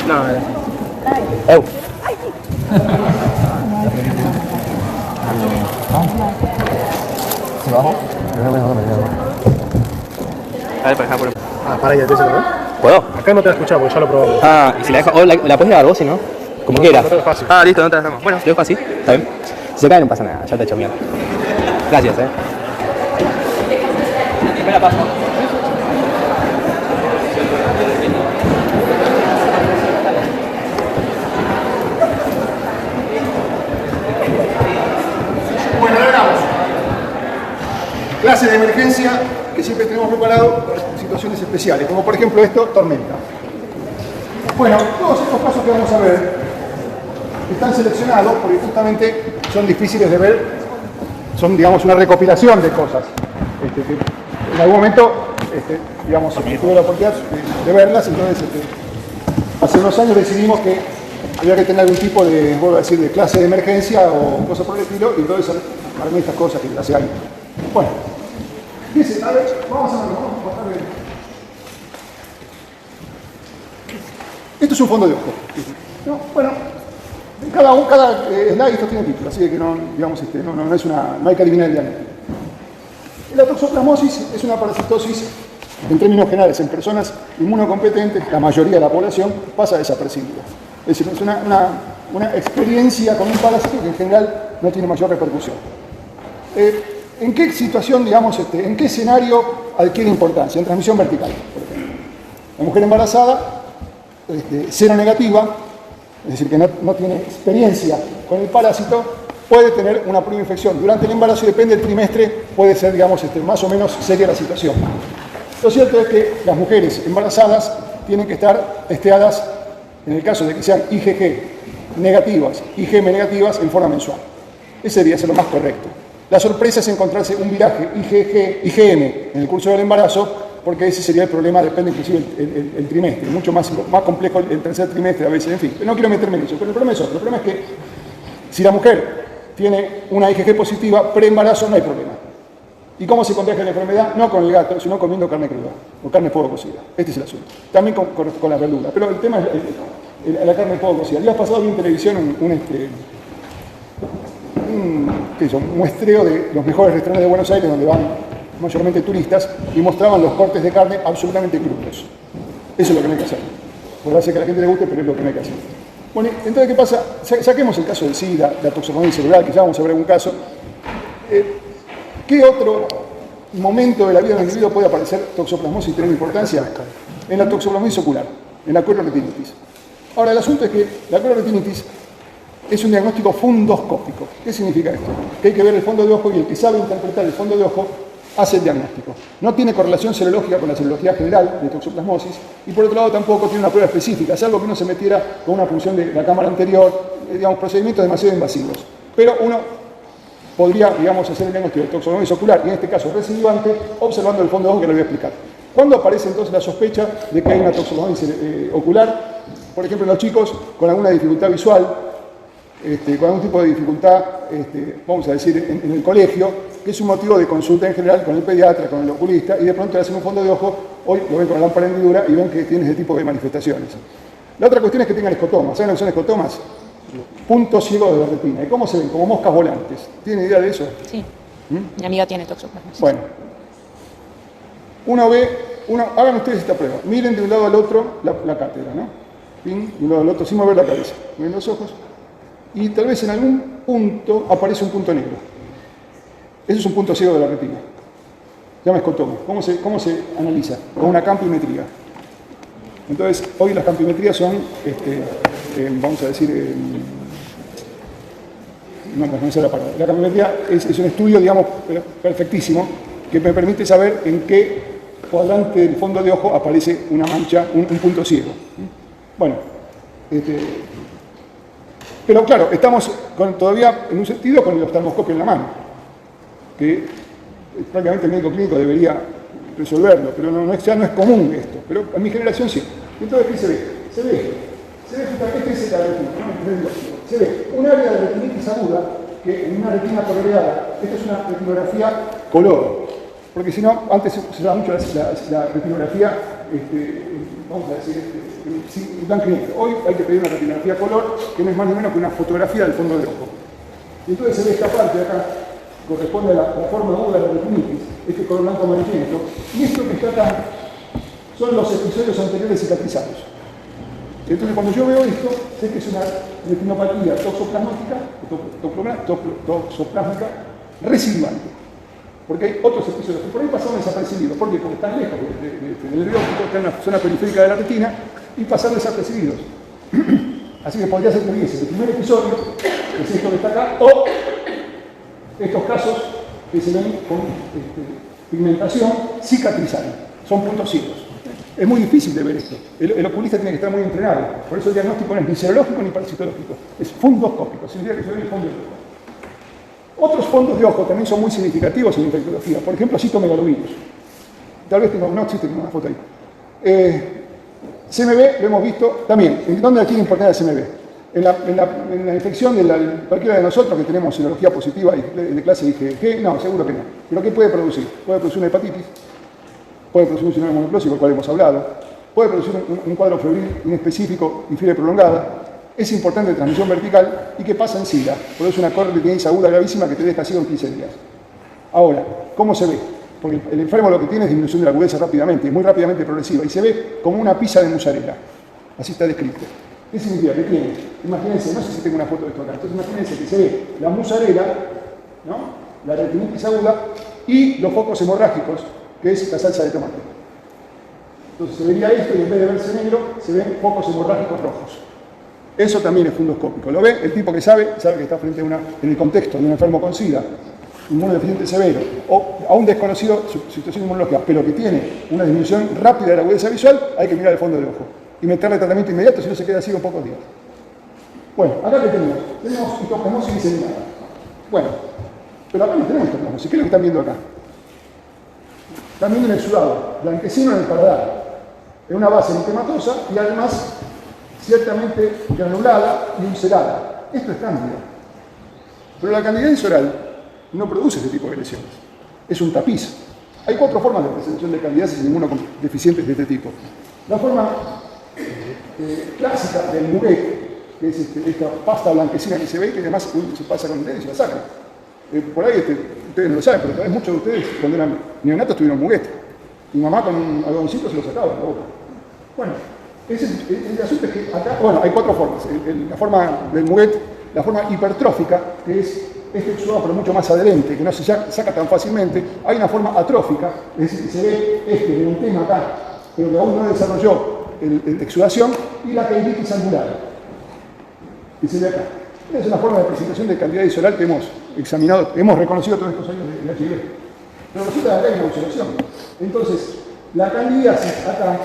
No, ¿Se bajó? A ver, para acá, por Para ahí, entonces, ¿no? ¿Puedo? Acá no te la escuchamos, ya lo probamos. Ah, y si la dejo, o la puedes grabar vos, si no. Como quieras. No te lo fácil. Ah, listo, no te la dejamos. Bueno, lo dejo así, está bien. Si se cae no pasa nada, ya te he hecho mierda. Gracias, Me la paso. Bueno, hagamos. Clase de emergencia que siempre tenemos preparado para situaciones especiales, como por ejemplo esto, tormenta. Bueno, todos estos casos que vamos a ver están seleccionados porque justamente son difíciles de ver, son, digamos, una recopilación de cosas. Que en algún momento, digamos, tuve la oportunidad de verlas, entonces hace unos años decidimos que había que tener algún tipo de, vuelvo a decir, de clase de emergencia o cosas por el estilo, y entonces armé estas cosas que hace años. Bueno, dice, a ver, vamos a verlo, vamos a pasar de... Esto es un fondo de ojo. ¿No? Bueno, cada slide esto tiene título, así que no, digamos, no hay que adivinar el diagnóstico. La toxoplasmosis es una parasitosis, en términos generales, en personas inmunocompetentes, la mayoría de la población pasa desapercibida. Es decir, es una experiencia con un parásito que en general no tiene mayor repercusión. ¿En qué situación, digamos, en qué escenario adquiere importancia? En transmisión vertical, por ejemplo. La mujer embarazada, cero negativa, es decir, que no tiene experiencia con el parásito, puede tener una prueba de infección durante el embarazo y depende del trimestre, puede ser, digamos, más o menos seria la situación. Lo cierto es que las mujeres embarazadas tienen que estar testeadas, en el caso de que sean IgG negativas, IgM negativas, en forma mensual. Ese debería ser lo más correcto. La sorpresa es encontrarse un viraje IgM en el curso del embarazo, porque ese sería el problema, depende inclusive el trimestre, mucho más complejo el tercer trimestre a veces, en fin. No quiero meterme en eso, pero el problema es otro. El problema es que si la mujer tiene una IgG positiva, pre-embarazo no hay problema. ¿Y cómo se contagia la enfermedad? No con el gato, sino comiendo carne cruda o carne poco cocida. Este es el asunto. También con la verdura, pero el tema es la carne poco cocida. Ya has pasado bien en televisión un muestreo de los mejores restaurantes de Buenos Aires, donde van mayormente turistas, y mostraban los cortes de carne absolutamente crudos. Eso es lo que no hay que hacer. Podrá ser que a la gente le guste, pero es lo que no hay que hacer. Bueno, entonces, ¿qué pasa? Saquemos el caso del SIDA, la toxoplasmosis cerebral, que ya vamos a ver algún caso. ¿Qué otro momento de la vida del individuo puede aparecer toxoplasmosis y tener importancia? En la toxoplasmosis ocular, en la clorretinitis. Ahora, el asunto es que la clorretinitis es un diagnóstico fundoscópico. ¿Qué significa esto? Que hay que ver el fondo de ojo y el que sabe interpretar el fondo de ojo hace el diagnóstico. No tiene correlación serológica con la serología general de toxoplasmosis y por otro lado tampoco tiene una prueba específica, salvo que uno se metiera con una punción de la cámara anterior, digamos, procedimientos demasiado invasivos. Pero uno podría, digamos, hacer el diagnóstico de toxoplasmosis ocular y en este caso recidivante observando el fondo de ojo que le voy a explicar. ¿Cuándo aparece entonces la sospecha de que hay una toxoplasmosis ocular? Por ejemplo, en los chicos con alguna dificultad visual, con algún tipo de dificultad, vamos a decir, en el colegio, que es un motivo de consulta en general con el pediatra, con el oculista, y de pronto le hacen un fondo de ojo, hoy lo ven con la lámpara de hendidura y ven que tiene ese tipo de manifestaciones. La otra cuestión es que tengan escotomas. ¿Saben lo que son escotomas? Puntos ciegos de la retina. ¿Y cómo se ven? Como moscas volantes. ¿Tienen idea de eso? Sí. Mi amiga tiene toxoplasmosis. Bueno. Hagan ustedes esta prueba. Miren de un lado al otro la cátedra, ¿no? De un lado al otro, sin mover la cabeza. Miren los ojos. Y tal vez en algún punto aparece un punto negro. Ese es un punto ciego de la retina. Se llama escotoma. ¿Cómo se analiza? Con una campimetría. Entonces, hoy las campimetrías son, vamos a decir, no sé la palabra. La campimetría es un estudio, digamos, perfectísimo, que me permite saber en qué cuadrante del fondo de ojo aparece una mancha, un punto ciego. Bueno, pero claro, estamos todavía, en un sentido, con el oftalmoscopio en la mano, que prácticamente el médico clínico debería resolverlo, pero ya no es común esto, pero en mi generación sí. Entonces, ¿qué se ve? Se ve, este es la retina, ¿no? Se ve un área de retinitis aguda, que en una retina coloreada, esta es una retinografía color, porque si no, antes se usaba mucho la retinografía vamos a decir, blanco y negro. Hoy hay que pedir una retinografía color, que no es más ni menos que una fotografía del fondo del ojo. Y entonces se ve esta parte de acá, corresponde a la forma aguda de la retinitis, este color blanco amarillento, y esto que está acá son los episodios anteriores cicatrizados. Entonces cuando yo veo esto, sé que es una retinopatía toxoplasmática residuante. Porque hay otros episodios que por ahí pasaron desapercibidos. ¿Por qué? Porque están lejos del nervio óptico, están en la zona periférica de la retina y pasaron desapercibidos. Así que podría ser que hubiese el primer episodio, que es esto que está acá, o estos casos que se ven con pigmentación cicatrizada. Son puntos ciegos. Es muy difícil de ver esto. El oculista tiene que estar muy entrenado. Por eso el diagnóstico no es ni serológico ni parasitológico. Es fundoscópico. Significa que se ve el fondo del ojo. Otros fondos de ojo también son muy significativos en la infectología. Por ejemplo, citomegalovirus. Tal vez no existe una foto ahí. CMV lo hemos visto también. ¿Dónde tiene importancia el CMV? En la infección de cualquiera de nosotros que tenemos serología positiva de clase IgG, no, seguro que no. ¿Pero qué puede producir? Puede producir una hepatitis, puede producir un síndrome monoplósico, del cual hemos hablado, puede producir un cuadro febril inespecífico y fiebre prolongada. Es importante de transmisión vertical y que pasa en SIDA. Produce una corretinitis aguda gravísima que te deja ciego en 15 días. Ahora, ¿cómo se ve? Porque el enfermo lo que tiene es disminución de la agudeza rápidamente, es muy rápidamente progresiva y se ve como una pizza de mozzarella. Así está descrito. ¿Qué significa? ¿Qué tiene? Imagínense, no sé si tengo una foto de esto acá, entonces imagínense que se ve la mozzarella, ¿no? La retinitis aguda y los focos hemorrágicos, que es la salsa de tomate. Entonces se vería esto y en vez de verse negro, se ven focos hemorrágicos rojos. Eso también es fundoscópico. ¿Lo ve? El tipo que sabe que está frente a en el contexto de un enfermo con SIDA, inmunodeficiente severo, o a un desconocido situación inmunológica, pero que tiene una disminución rápida de la agudeza visual, hay que mirar el fondo del ojo y meterle tratamiento inmediato, si no se queda ciego en pocos días. Bueno, acá que tenemos histoplasmosis diseminada. Bueno, pero acá no tenemos histoplasmosis. ¿Qué es lo que están viendo acá? Están viendo el exudado blanquecino en el paladar, en una base eritematosa y además ciertamente granulada y ulcerada. Esto es cándida. Pero la candidez oral no produce este tipo de lesiones. Es un tapiz. Hay 4 formas de presentación de candidiasis inmunodeficientes de este tipo. La forma clásica del muguet, que es esta pasta blanquecina que se ve y que además se pasa con el dedo y se la saca. Por ahí ustedes no lo saben, pero tal vez muchos de ustedes cuando eran neonatos tuvieron muguet. Mi mamá con un algodoncito se lo sacaba de la boca. Bueno, el asunto es que acá, bueno, hay 4 formas. La forma del muguet, la forma hipertrófica, que es este exudado pero mucho más adherente, que no se saca tan fácilmente. Hay una forma atrófica, es decir, que se ve de un tema acá, pero que aún no desarrolló la exudación, y la candiditis angular, que se ve acá. Esta es una forma de presentación de candidiasis oral que hemos examinado, hemos reconocido todos estos años de HIV. Pero resulta que acá hay una ulceración. Entonces, la candidiasis acá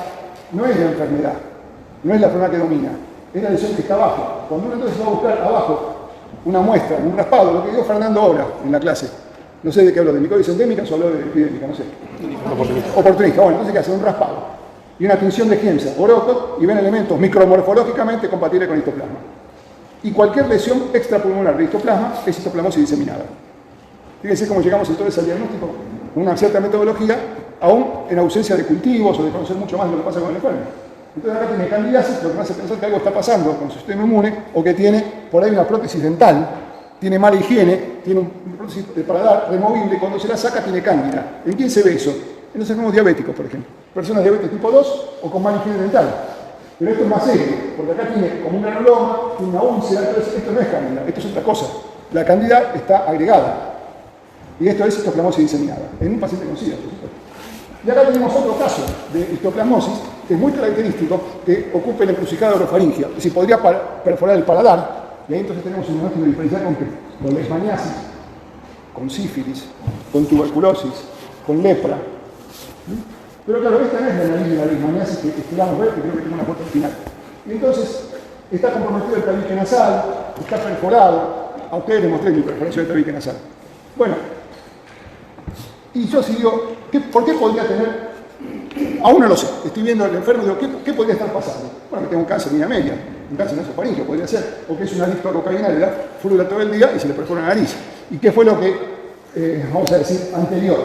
no es la enfermedad, no es la enfermedad que domina, es la lesión que está abajo. Cuando uno entonces va a buscar abajo una muestra, un raspado, lo que dio Fernando ahora en la clase, no sé de qué habló, de micosis endémicas o habló de epidémica, no sé. Oportunista. Bueno, entonces ¿qué hace? Un raspado y una tinción de Giemsa o Orocco y ven elementos micromorfológicamente compatibles con histoplasma. Y cualquier lesión extrapulmonar de histoplasma es histoplasmosis diseminada. Fíjense cómo llegamos entonces al diagnóstico con una cierta metodología, aún en ausencia de cultivos o de conocer mucho más de lo que pasa con el enfermo. Entonces acá tiene candidiasis, lo que me hace pensar que algo está pasando con su sistema inmune, o que tiene por ahí una prótesis dental, tiene mala higiene, tiene una prótesis de paladar removible, cuando se la saca tiene cándida. ¿En quién se ve eso? En los enfermos diabéticos, por ejemplo. Personas diabetes tipo 2 o con mala higiene dental. Pero esto es más serio, porque acá tiene como un granuloma, tiene una úlcera, entonces esto no es cándida, esto es otra cosa. La cándida está agregada. Y esto es histoplasmosis diseminada, en un paciente con SIDA, por supuesto. Y acá tenemos otro caso de histoplasmosis, que es muy característico, que ocupa la encrucijada orofaringia. Es decir, podría perforar el paladar, y ahí entonces tenemos un diagnóstico diferencial con leishmaniasis, con sífilis, con tuberculosis, con lepra. Pero claro, esta no es la nariz de la leishmaniasis que esperamos ver, que creo que tiene una foto al final. Y entonces está comprometido el tabique nasal, está perforado. A ustedes les mostré mi perforación del tabique nasal. Bueno, y yo si digo, ¿por qué podría tener? Aún no lo sé. Estoy viendo al enfermo y digo, ¿qué podría estar pasando? Bueno, que tengo un cáncer de línea media, un cáncer nasofaríngeo podría ser, o que es un adicto a cocaína, le da fórmula todo el día y se le perfora la nariz. ¿Y qué fue lo que vamos a decir, anterior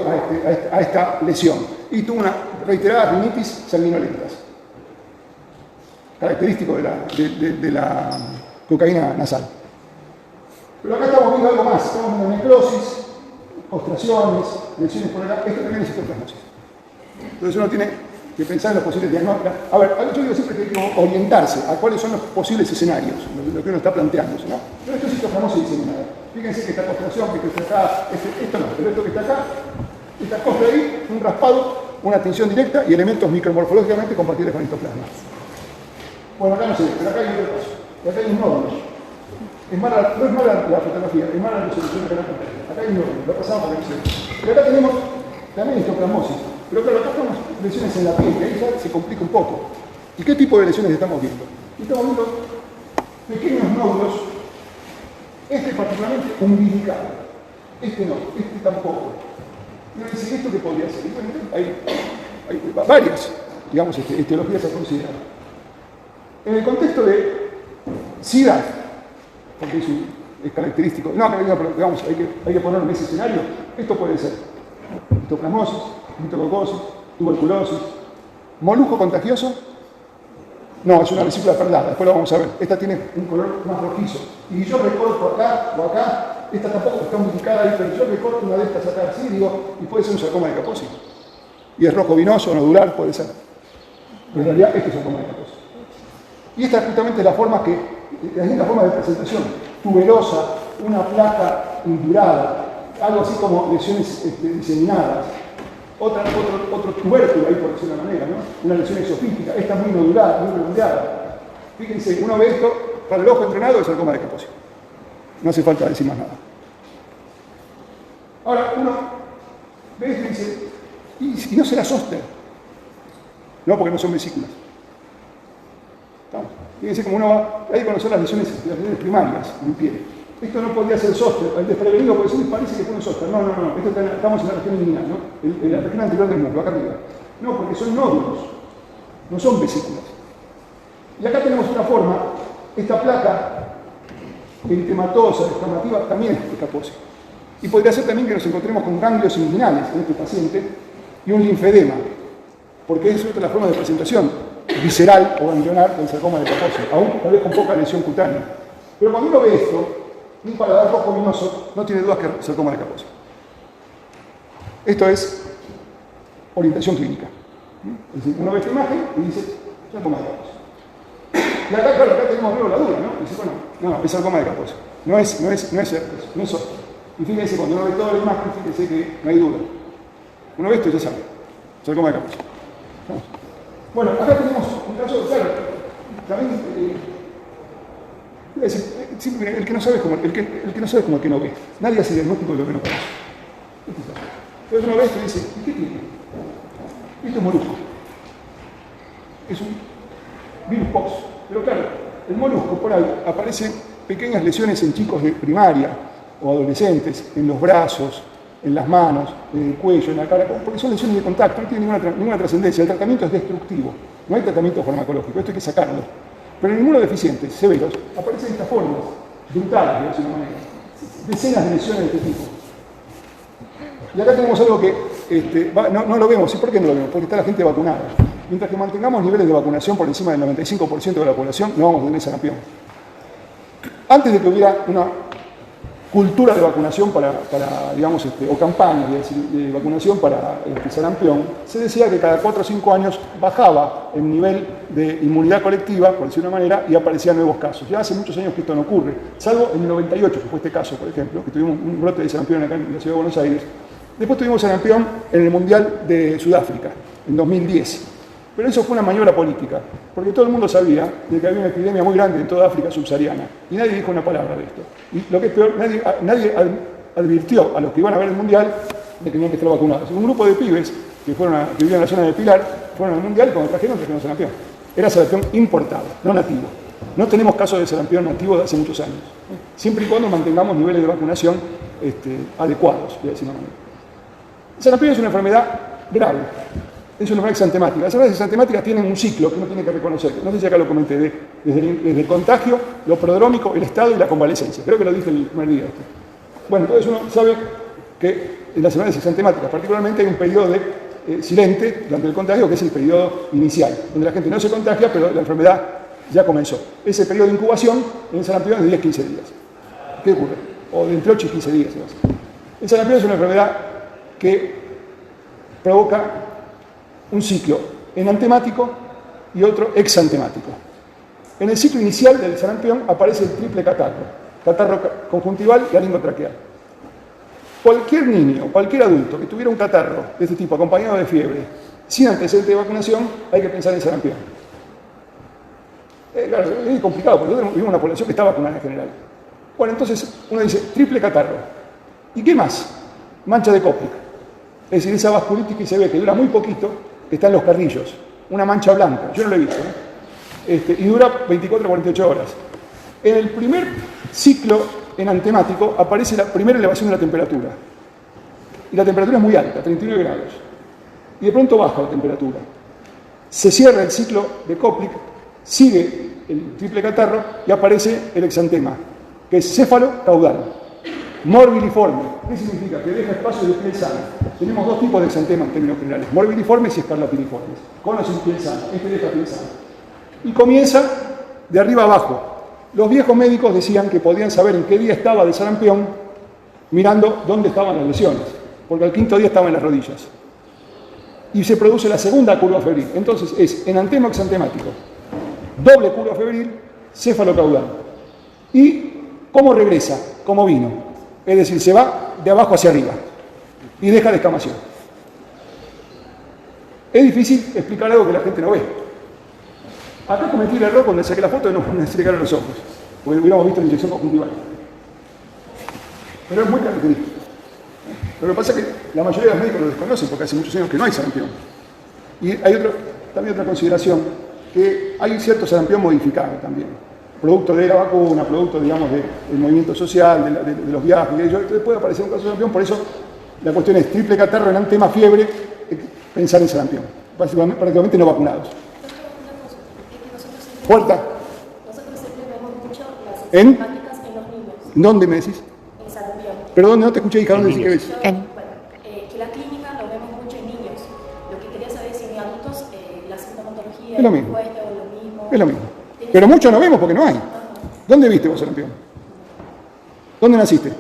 a esta lesión. Y tuvo una reiterada rinitis sanguinolentas, característico de la cocaína nasal. Pero acá estamos viendo algo más, estamos viendo necrosis, postraciones, lesiones por acá, esto también es citoplasmosis. Entonces uno tiene que pensar en los posibles diagnósticos. A ver, yo digo siempre que hay que orientarse a cuáles son los posibles escenarios, lo que uno está planteándose, ¿no? Pero esto es citoplasmosis diseminada. Fíjense que esta postración, que está acá, esto no, pero esto que está acá, esta costra ahí, un raspado, una tinción directa y elementos micromorfológicamente compatibles con histoplasma. Bueno, acá no se ve, pero acá hay otro caso. Acá hay un nódulo. No es mala la fotografía, es mala la resolución de la pantalla. Acá hay un nódulo, lo pasamos para que no se ve. Pero acá tenemos también histoplasmosis. Pero claro, acá tenemos lesiones en la piel, que ahí ya se complica un poco. ¿Y qué tipo de lesiones estamos viendo? Estamos viendo pequeños nódulos, este particularmente umbilicado. Este no, este tampoco. Uno dice, ¿esto qué podría ser? Hay varias, digamos, etiologías a considerar. En el contexto de SIDA, porque es característico, pero digamos, hay que ponerlo en ese escenario, esto puede ser histoplasmosis, mitococosis, tuberculosis, molusco contagioso, no, es una vesícula perlada, después lo vamos a ver, esta tiene un color más rojizo, y yo recorto acá o acá, esta tampoco está umbilicada ahí, pero yo recorto una de estas acá, así, digo, y puede ser un sarcoma de Kaposi, y es rojo vinoso, nodular, puede ser, pero en realidad este es sarcoma de Kaposi. Y esta es justamente la forma de presentación, tuberosa, una placa indurada, algo así como lesiones diseminadas, otro tubérculo ahí por decirlo de una manera, ¿no? Una lesión exofítica, esta muy nodulada, muy redondeada. Fíjense, uno ve esto, para el ojo entrenado es sarcoma de Kaposi. No hace falta decir más nada. Ahora, uno ve esto y dice, ¿y no será zóster? No, porque no son vesículas. Fíjense como uno va a conocer las lesiones primarias en pie. Esto no podría ser zóster. El desprevenido puede ser, parece que pone zóster. No. Estamos en la región inguinal, ¿no? En la región anterior del muslo, acá arriba. No, porque son nódulos, no son vesículas. Y acá tenemos una forma, esta placa eritematosa, descamativa, también es Kaposi. Y podría ser también que nos encontremos con ganglios inguinales en este paciente y un linfedema, porque es otra la forma de presentación visceral o ganglionar del sarcoma de Kaposi, aún tal vez con poca lesión cutánea. Pero cuando uno ve esto, un paladar rojo vinoso, no tiene dudas que es sarcoma de Kaposi. Esto es orientación clínica. Es decir, uno ve esta imagen y dice, sarcoma de Kaposi. Y acá, claro, acá tenemos luego la duda, ¿no? Y dice, bueno, no, es sarcoma de Kaposi. No es zóster. Y fíjense, cuando uno ve toda la imagen, fíjense que no hay duda. Uno ve esto y ya sabe, sarcoma de Kaposi. ¿Vamos? Bueno, acá tenemos un caso, claro, también, el que no sabe es como el que no ve. Nadie hace diagnóstico de lo que no conoce. Entonces uno ve esto y dice, ¿y qué tiene? Esto es molusco. Es un virus pox. Pero claro, el molusco por ahí aparecen pequeñas lesiones en chicos de primaria o adolescentes, en los brazos, en las manos, en el cuello, en la cara, porque son lesiones de contacto, no tienen ninguna trascendencia. El tratamiento es destructivo, no hay tratamiento farmacológico, esto hay que sacarlo. Pero en inmunodeficientes severos aparecen estas formas brutales, de alguna manera, decenas de lesiones de este tipo. Y acá tenemos algo que no lo vemos. ¿Y por qué no lo vemos? Porque está la gente vacunada. Mientras que mantengamos niveles de vacunación por encima del 95% de la población, no vamos a tener sarampión. Antes de que hubiera una cultura de vacunación digamos, o campañas de vacunación para el sarampión, se decía que cada 4 o 5 años bajaba el nivel de inmunidad colectiva, por decir de una manera, y aparecían nuevos casos. Ya hace muchos años que esto no ocurre, salvo en el 98, que fue este caso, por ejemplo, que tuvimos un brote de sarampión acá en la ciudad de Buenos Aires. Después tuvimos sarampión en el Mundial de Sudáfrica, en 2010. Pero eso fue una maniobra política, porque todo el mundo sabía de que había una epidemia muy grande en toda África subsahariana, y nadie dijo una palabra de esto. Y lo que es peor, nadie advirtió a los que iban a ver el Mundial de que tenían que estar vacunados. Un grupo de pibes que vivían en la zona de Pilar, fueron al Mundial y cuando trajeron sarampión. Era sarampión importado, no nativo. No tenemos casos de sarampión nativo de hace muchos años, siempre y cuando mantengamos niveles de vacunación adecuados, voy a decir de una manera. El sarampión es una enfermedad grave. Es una enfermedad exantemática. Las enfermedades exantemáticas tienen un ciclo que uno tiene que reconocer. No sé si acá lo comenté, desde el contagio, lo prodrómico, el estado y la convalecencia. Creo que lo dije el primer día. Bueno, entonces uno sabe que en las enfermedades exantemáticas particularmente hay un periodo de silente durante el contagio, que es el periodo inicial, donde la gente no se contagia, pero la enfermedad ya comenzó. Ese periodo de incubación en el sarampión es de 10-15 días. ¿Qué ocurre? O de entre 8 y 15 días. El sarampión es una enfermedad que provoca un ciclo enantemático y otro exantemático. En el ciclo inicial del sarampión aparece el triple catarro conjuntival y laringotraqueal. Cualquier niño, cualquier adulto que tuviera un catarro de este tipo acompañado de fiebre, sin antecedente de vacunación, hay que pensar en sarampión. Claro, es complicado, porque nosotros vivimos una población que está vacunada en general. Bueno, entonces uno dice triple catarro. ¿Y qué más? Mancha de Koplik. Es decir, esa vasculitis que se ve que dura muy poquito, que está en los carrillos. Una mancha blanca, yo no lo he visto, y dura 24 a 48 horas. En el primer ciclo enantemático aparece la primera elevación de la temperatura. Y la temperatura es muy alta, 39 grados. Y de pronto baja la temperatura. Se cierra el ciclo de Koplik, sigue el triple catarro y aparece el exantema, que es céfalo-caudal, morbiliforme. ¿Qué significa? Que deja espacio de piel sana. Tenemos dos tipos de exantema en términos generales, morbiliformes y escarlapiriformes, con o sin piel sana. Este deja piel sana. Y comienza de arriba abajo. Los viejos médicos decían que podían saber en qué día estaba de sarampión mirando dónde estaban las lesiones, porque al quinto día estaba en las rodillas. Y se produce la segunda curva febril. Entonces es enantema exantemático, doble curva febril, céfalo-caudal. ¿Y cómo regresa? Como vino. Es decir, se va de abajo hacia arriba y deja descamación. Es difícil explicar algo que la gente no ve. Acá cometí el error cuando saqué la foto de no entregar los ojos, porque hubiéramos visto la inyección conjuntival. Pero es muy característico. Pero lo que pasa es que la mayoría de los médicos lo desconocen porque hace muchos años que no hay sarampión. Y hay también otra consideración, que hay cierto sarampión modificado también. Producto de la vacuna, producto, digamos, del movimiento social, de los viajes. Entonces puede aparecer un caso de sarampión, por eso la cuestión es triple catarro, enantema, fiebre, pensar en sarampión. Prácticamente no vacunados. Puerta. Nosotros siempre vemos mucho las ¿En? enzimáticas en los niños, ¿Dónde me decís? en sarampión. Perdón, no te escuché, hija, ¿dónde decís que ves? Que la clínica lo vemos mucho en niños. Lo que quería saber es si en adultos la sintomatología Es lo mismo. o lo mismo. Es lo mismo. Pero mucho no vemos porque no hay. ¿Dónde viste vos sarampión? ¿Dónde naciste? Yo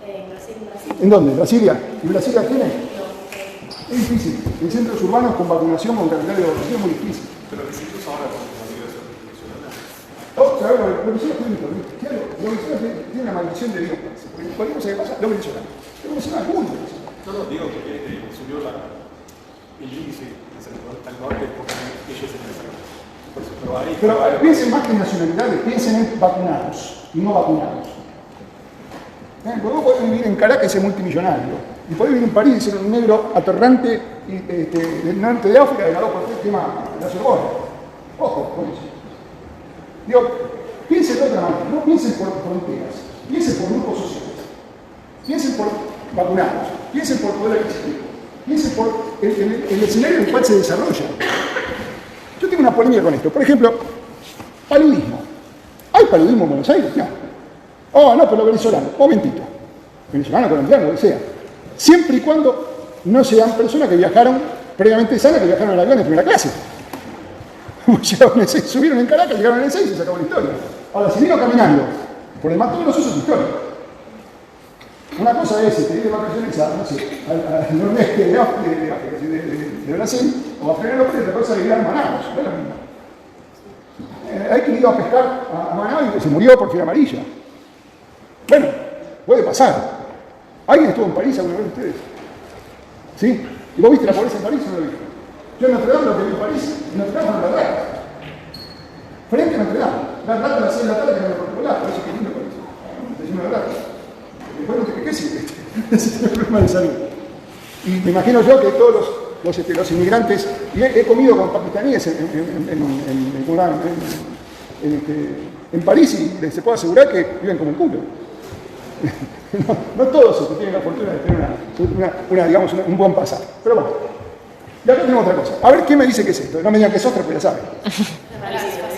en Brasil. ¿En dónde? ¿Brasilia? ¿Y Brasilia tiene? Es difícil. En centros urbanos con vacunación, con calendario de vacunación es muy difícil. Pero distintos ahora con la migración profesional. Oh, ¿sabes? Lo que tiene una maldición de Dios. Porque cualquier cosa que pasa, lo menciona. Lo menciona alguno. No, digo que subió el índice de salud al norte porque ellos empezaron. Pero piensen más que en nacionalidades, piensen en vacunados y no vacunados. Porque vos podés vivir en Caracas y ser multimillonario. Y podés vivir en París y ser un negro atorrante del norte de África, ganado por el tema de la Sorbona. Ojo con eso. Digo, piensen de otra manera, no piensen por fronteras, piensen por grupos sociales, piensen por vacunados, piensen por poder adquisitivo, piensen por el escenario en el cual se desarrolla. Yo tengo una polémica con esto. Por ejemplo, paludismo. ¿Hay paludismo en Buenos Aires? No. Oh, no, pero venezolano. Momentito. Venezolano, colombiano, lo que sea. Siempre y cuando no sean personas que viajaron previamente sanas, que viajaron en avión en primera clase. Subieron en Caracas, llegaron en el 6 y se acabó la historia. Ahora, si vino caminando, por demás todos los usos históricos. Una cosa es ir de vacaciones a, no sé, al nordeste de África, de Brasil, o a Florianópolis, otra cosa es ir a Manaus, no es lo mismo. Hay que ir a pescar a Manaus y se murió por fiebre amarilla. Bueno, puede pasar. ¿Alguien estuvo en París alguna vez de ustedes? ¿Sí? ¿Y vos viste la pobreza en París o no lo viste? Yo en Notre Dame lo que vi en París, en Notre Dame no la ratas. Frente a Notre Dame. Las ratas a las 6 de la tarde que no lo particular, por eso que lindo París. Está lleno de ratas. Después no te quejes si tienes problemas de salud. Y me imagino yo que todos los inmigrantes, y he comido con pakistaníes en París y les puedo asegurar que viven como el culo. No todos los que tienen la fortuna de tener digamos, un buen pasaje. Pero bueno, y acá tenemos otra cosa. A ver, ¿quién me dice que es esto? No me digan que es otra, pues ya saben.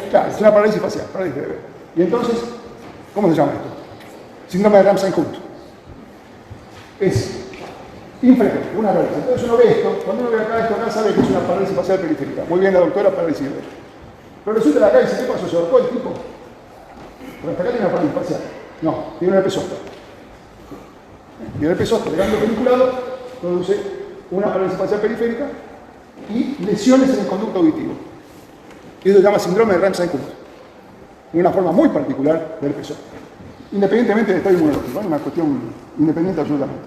Claro, es una parálisis facial. Parálisis de bebé. Y entonces, ¿cómo se llama esto? Síndrome de Ramsay-Hunt. es infrecuente, una parálisis. Entonces uno ve esto, cuando uno ve acá, esto acá sabe que es una parálisis facial periférica. Muy bien la doctora, parálisis de esto. Pero resulta que acá dice, ¿qué pasó? ¿Se ahorcó el tipo? Porque hasta acá tiene una parálisis facial. No, tiene un herpes zóster. Y el herpes zóster, el ganglio peniculado, produce una parálisis facial periférica y lesiones en el conducto auditivo. Eso se llama síndrome de Ramsay-Cook. Una forma muy particular del herpes zóster. Independientemente del estado inmunológico, es una cuestión independiente absolutamente.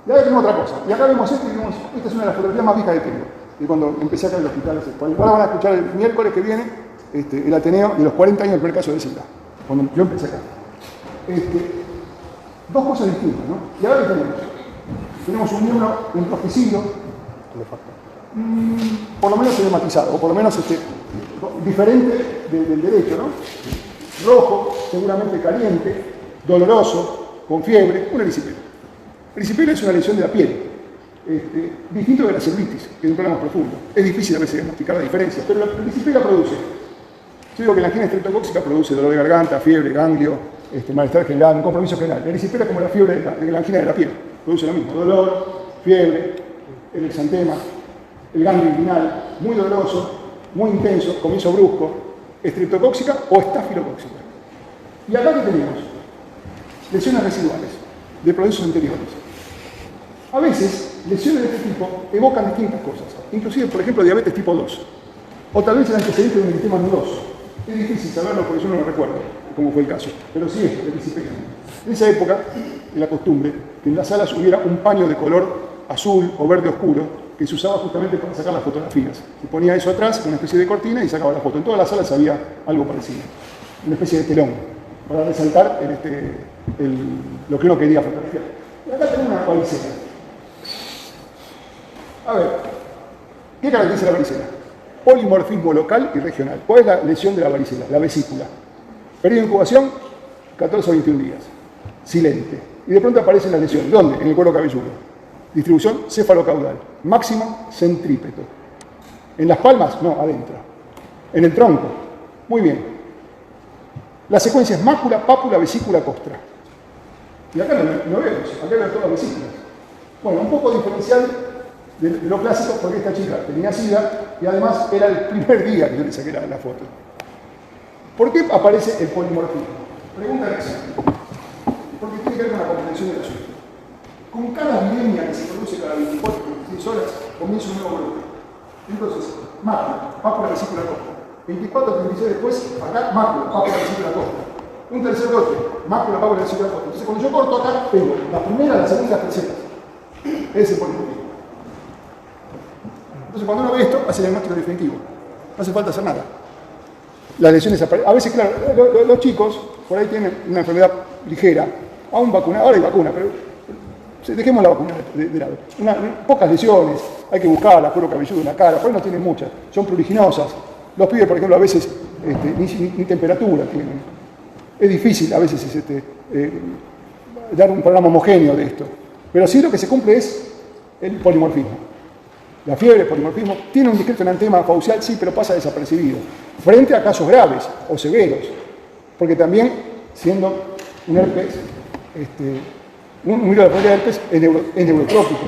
Y ahora tenemos otra cosa. Y acá vemos esto y vemos, esta es una de las fotografías más viejas que tengo. De cuando empecé acá en el hospital. Ahora van a escuchar el miércoles que viene el Ateneo de los 40 años del primer caso de SIDA. Cuando yo empecé acá. Dos cosas distintas, ¿no? Y ahora ¿qué tenemos? Tenemos un miembro enrojecido, por lo menos edematizado, o por lo menos diferente del derecho, ¿no? Rojo, seguramente caliente, doloroso, con fiebre, una erisipela. Erisipela es una lesión de la piel, distinto de la celulitis, que es un problema más profundo. Es difícil a veces diagnosticar la diferencia, pero la erisipela produce. Yo digo que la angina estreptocóxica produce dolor de garganta, fiebre, ganglio, malestar general, un compromiso general. La erisipela es como la fiebre de la angina de la piel, produce lo mismo, dolor, fiebre, el exantema, el ganglio inguinal, muy doloroso, muy intenso, comienzo brusco, estreptocóxica o estafilocóxica. Y acá que tenemos lesiones residuales de procesos anteriores. A veces, lesiones de este tipo evocan distintas cosas, inclusive, por ejemplo, diabetes tipo 2, o tal vez el antecedente de un eritema nodoso. Es difícil saberlo porque yo no lo recuerdo, cómo fue el caso, pero sí es erisipela. En esa época, era costumbre que en las salas hubiera un paño de color azul o verde oscuro que se usaba justamente para sacar las fotografías. Se ponía eso atrás, una especie de cortina y sacaba la foto. En todas las salas había algo parecido, una especie de telón, para resaltar lo que uno quería fotografiar. Y acá tenemos una varicela. A ver, ¿qué caracteriza la varicela? Polimorfismo local y regional. ¿Cuál es la lesión de la varicela? La vesícula. Periodo de incubación, 14 a 21 días. Silente. Y de pronto aparece la lesión. ¿Dónde? En el cuero cabelludo. Distribución cefalocaudal. Máximo centrípeto. ¿En las palmas? No, adentro. En el tronco. Muy bien. La secuencia es mácula, pápula, vesícula, costra. Y acá no veo eso. Acá veo todas las vesículas. Bueno, un poco diferencial de lo clásico porque esta chica tenía SIDA y además era el primer día que yo le saqué la foto. ¿Por qué aparece el polimorfismo? Pregunta exacta. Porque tiene que ver con la comprensión del asunto. Con cada epidemia que se produce cada 24 o 26 horas, comienza un nuevo brote. Entonces, mácula, pápula, vesícula, costra. 24 o 36 después, acá, mácula, pápula, vesícula, costra. Un tercer brote, mácula, pápula, vesícula, costra. Entonces, cuando yo corto acá, tengo la primera, la segunda y la tercera. Ese es el polimorfismo. Entonces, cuando uno ve esto, hace el diagnóstico definitivo. No hace falta hacer nada. Las lesiones aparecen. A veces, claro, los chicos por ahí tienen una enfermedad ligera, aún vacunada, ahora hay vacuna, pero dejemos la vacuna de lado. Pocas lesiones, hay que buscarlas, cuero cabelludo en la cara, por ahí no tienen muchas, son pruriginosas. Los pibes, por ejemplo, a veces ni temperatura tienen. Es difícil a veces dar un programa homogéneo de esto. Pero sí lo que se cumple es el polimorfismo. La fiebre, el polimorfismo, tiene un discreto enantema faucial, sí, pero pasa desapercibido. Frente a casos graves o severos. Porque también, siendo un herpes, un virus de herpes es neurotrópico.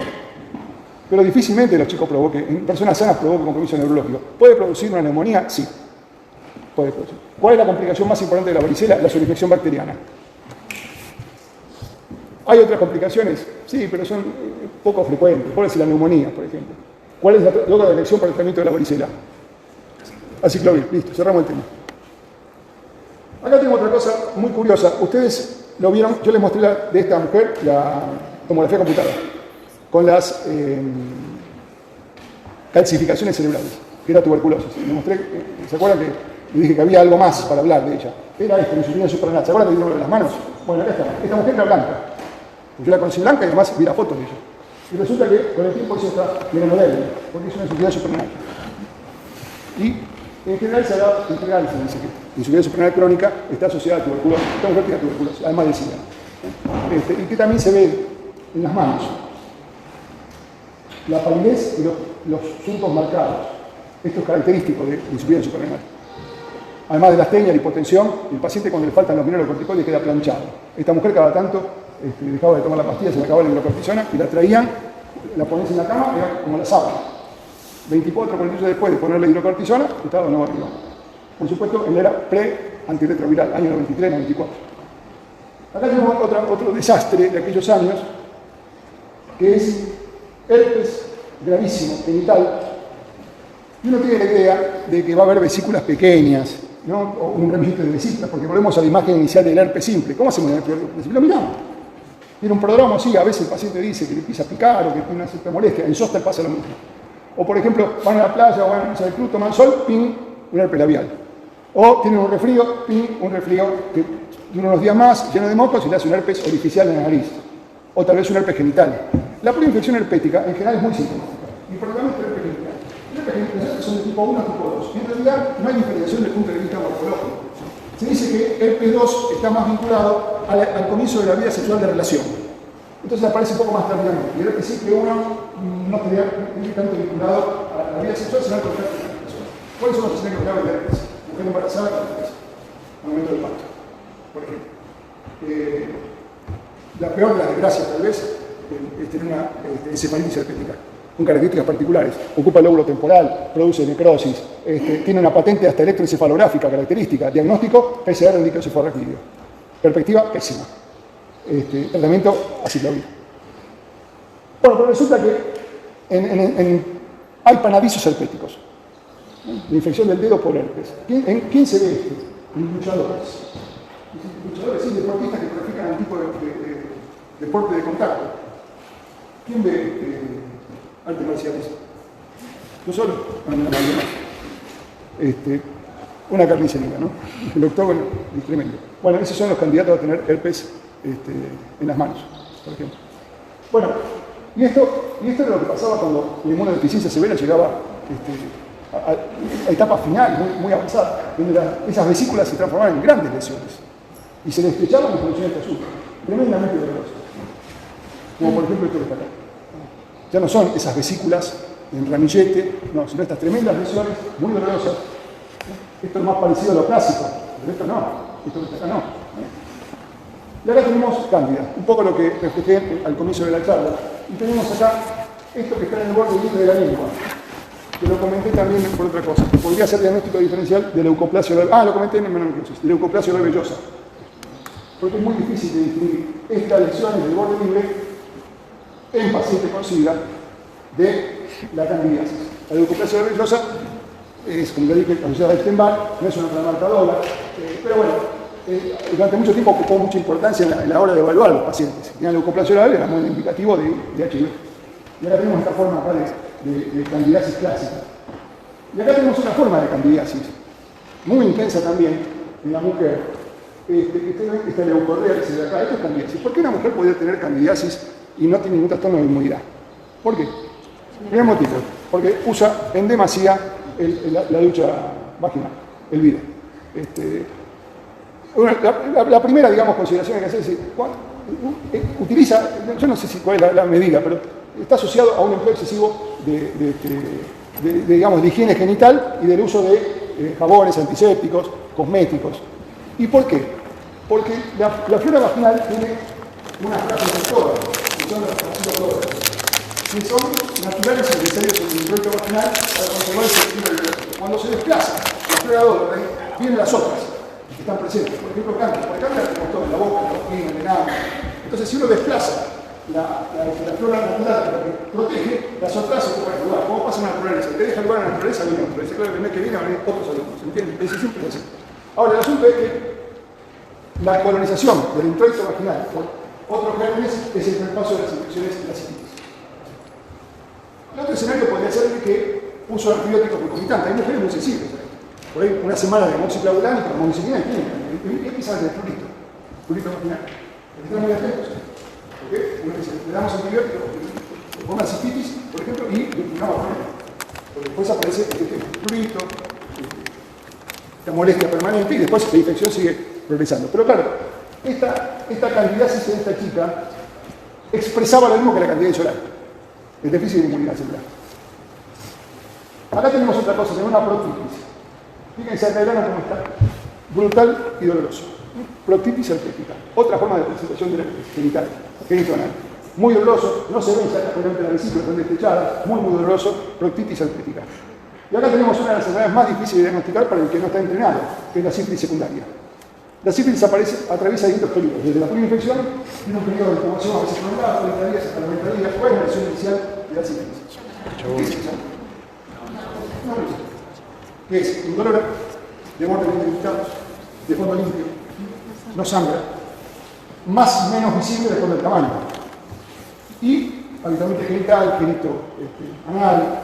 Pero difícilmente los chicos en personas sanas provoque compromiso neurológico. ¿Puede producir una neumonía? Sí. Puede producir. ¿Cuál es la complicación más importante de la varicela? La sobreinfección bacteriana. ¿Hay otras complicaciones? Sí, pero son poco frecuentes. ¿Cuál es la neumonía, por ejemplo? ¿Cuál es la droga de elección para el tratamiento de la varicela? Aciclovir. Listo, cerramos el tema. Acá tengo otra cosa muy curiosa. Ustedes lo vieron, yo les mostré de esta mujer la tomografía computada con las calcificaciones cerebrales, que era tuberculosis. Les mostré, ¿se acuerdan que le dije que había algo más para hablar de ella? Era esto, insulina supranal. ¿Se acuerdan que digo lo de las manos? Bueno, acá está. Esta mujer era blanca. Yo la conocí blanca y además vi la foto de ella. Y resulta que con el tiempo eso está melanodébil, porque es una insuficiencia supranal. Y en general se da, se dice que la insuficiencia supranal crónica está asociada a tuberculosis. Esta mujer tiene tuberculosis, además de SIDA. Y que también se ve en las manos. La palidez y los surcos marcados. Esto es característico de insuficiencia supranal. Además de la astenia, la hipotensión, el paciente cuando le faltan los mineralocorticoides queda planchado. Esta mujer cada tanto dejaba de tomar la pastilla, se le acababa la hidrocortisona y la traían, la ponías en la cama, era como la sábana. 24, 48 después de ponerle hidrocortisona, estaba de nuevo arriba. Por supuesto, él era pre-antirretroviral, año 93, 94. Acá tenemos otro desastre de aquellos años, que es herpes gravísimo, genital. Y uno tiene la idea de que va a haber vesículas pequeñas, ¿no? O un remillito de vesículas, porque volvemos a la imagen inicial del herpes simple. ¿Cómo hacemos el herpes simple? Lo miramos. Tiene un prodromo, sí, a veces el paciente dice que le empieza a picar o que tiene una cierta molestia. En zoster pasa lo mismo. O por ejemplo, van a la playa o van al club, toman sol, ping, un herpes labial. O tienen un resfrío, ping, un resfrío que dura unos días más, lleno de mocos y le hace un herpes orificial en la nariz. O tal vez un herpes genital. La preinfección herpética en general es muy sintomática. Y por lo tanto el herpes genital. Los herpes genitales son de tipo 1 a tipo 2. Y en realidad no hay diferenciación desde el punto de vista morfológico. Se dice que herpes 2 está más vinculado al comienzo de la vida sexual de relación. Entonces aparece un poco más tardíamente. Y el herpes simple 1 no estaría tanto vinculado a la vida sexual, sino al contacto con la persona. ¿Cuáles son los escenarios graves de herpes? Mujer embarazada con herpes, al momento del parto, por ejemplo. La peor de las desgracias, tal vez, es tener una encefalitis herpética, con características particulares. Ocupa el lóbulo temporal, produce necrosis, tiene una patente hasta electroencefalográfica característica. Diagnóstico, PCR de encefalografía. Perspectiva, pésima. Tratamiento, aciclovir. Bueno, pero resulta que hay panadizos herpéticos. La infección del dedo por herpes. ¿En quién se ve esto? En luchadores. Luchadores, sí, deportistas que practican algún tipo de deporte de contacto. ¿Quién ve artes marciales? ¿Tú solo? No, la mayoría más. Una carnicería, ¿no? El octógono es tremendo. Bueno, esos son los candidatos a tener herpes en las manos, por ejemplo. Bueno, y esto era lo que pasaba cuando la inmunodeficiencia severa llegaba a etapas finales, muy avanzadas, donde esas vesículas se transformaban en grandes lesiones y se estrechaban en producción de azul, tremendamente dolorosas. Como por ejemplo esto que está acá. Ya no son esas vesículas en ramillete, no, sino estas tremendas lesiones muy dolorosas. Esto es más parecido a lo clásico, pero esto no, esto que está acá no. Y acá tenemos cándida, un poco lo que reflejé al comienzo de la charla. Y tenemos acá esto que está en el borde libre de la lengua, que lo comenté también por otra cosa, que podría ser diagnóstico diferencial de leucoplasia oral. lo comenté en el menonocleosis, de leucoplasia oral vellosa. Porque es muy difícil de distinguir estas lesiones del borde libre en paciente con SIDA de la candidiasis. La leucoplasia oral vellosa es, como le dije, asociada a Epstein-Barr, no es una marcadora, pero bueno, durante mucho tiempo ocupó mucha importancia en la hora de evaluar a los pacientes. Y la leucoplasia oral era muy indicativo de HIV. Y ahora tenemos esta forma acá de candidiasis clásica. Y acá tenemos otra forma de candidiasis, muy intensa también en la mujer. Esta leucorrea que se ve acá, esto es candidiasis. ¿Por qué una mujer podría tener candidiasis y no tiene ningún trastorno de inmunidad? ¿Por qué? Primer motivo, porque usa en demasía la ducha vaginal, el bidet. La primera, digamos, consideración que hay que hacer es utiliza, yo no sé cuál es la medida, pero está asociado a un empleo excesivo digamos, de higiene genital y del uso de jabones, antisépticos, cosméticos. ¿Y por qué? Porque la flora vaginal tiene unas placas protectoras, que son las bacilofloras, que son naturales y necesarios en el introito vaginal para conservar el equilibrio del cuerpo. Cuando se desplaza la flora dólar, vienen las otras que están presentes. Por ejemplo, cáncer. Por cáncer tenemos todo en la boca, en la vagina, en el ano. Entonces, si uno desplaza la flora natural que protege, las otras se ocupan el lugar. ¿Cómo pasa en la naturaleza? Te deja el lugar en la naturaleza, viene la naturaleza. Claro que el mes que viene van a venir otros alumnos. ¿Se entiende? Es simple así. Ahora, el asunto es que la colonización del introito vaginal por otros gérmenes es el traspaso de las infecciones y la cistitis. El otro escenario podría ser que uso de antibióticos concomitantes. Hay mujeres muy sensibles. Por ahí una semana de amoxiclavulan y con amoxicilina y empiezan el prurito vaginal. Hay que estar muy atentos. ¿Por qué? Le damos antibióticos por una cistitis, por ejemplo, y no, porque después aparece el prurito, la molestia permanente y después la infección sigue progresando. Pero claro, esta candidiasis de esta chica expresaba lo mismo que la candidiasis oral, el déficit de inmunidad celular. Acá tenemos otra cosa, tenemos una proctitis. Fíjense acá el ano cómo está, brutal y doloroso. proctitis herpética, otra forma de presentación de la genital, genital. Muy doloroso, no se ven exactamente las vesículas, están destechadas, muy doloroso, proctitis herpética. Y acá tenemos una de las enfermedades más difíciles de diagnosticar para el que no está entrenado, que es la sífilis secundaria. La sífilis atraviesa distintos periodos, desde la primera infección, tiene un periodo de inflamación a veces prolongado, 30 días hasta 90 días, o es la lesión inicial de la sífilis. Que es indolora, de bordes bien delimitados, de fondo limpio, no sangra, más y menos visible de acuerdo al tamaño. Y habitualmente genital, genito anal,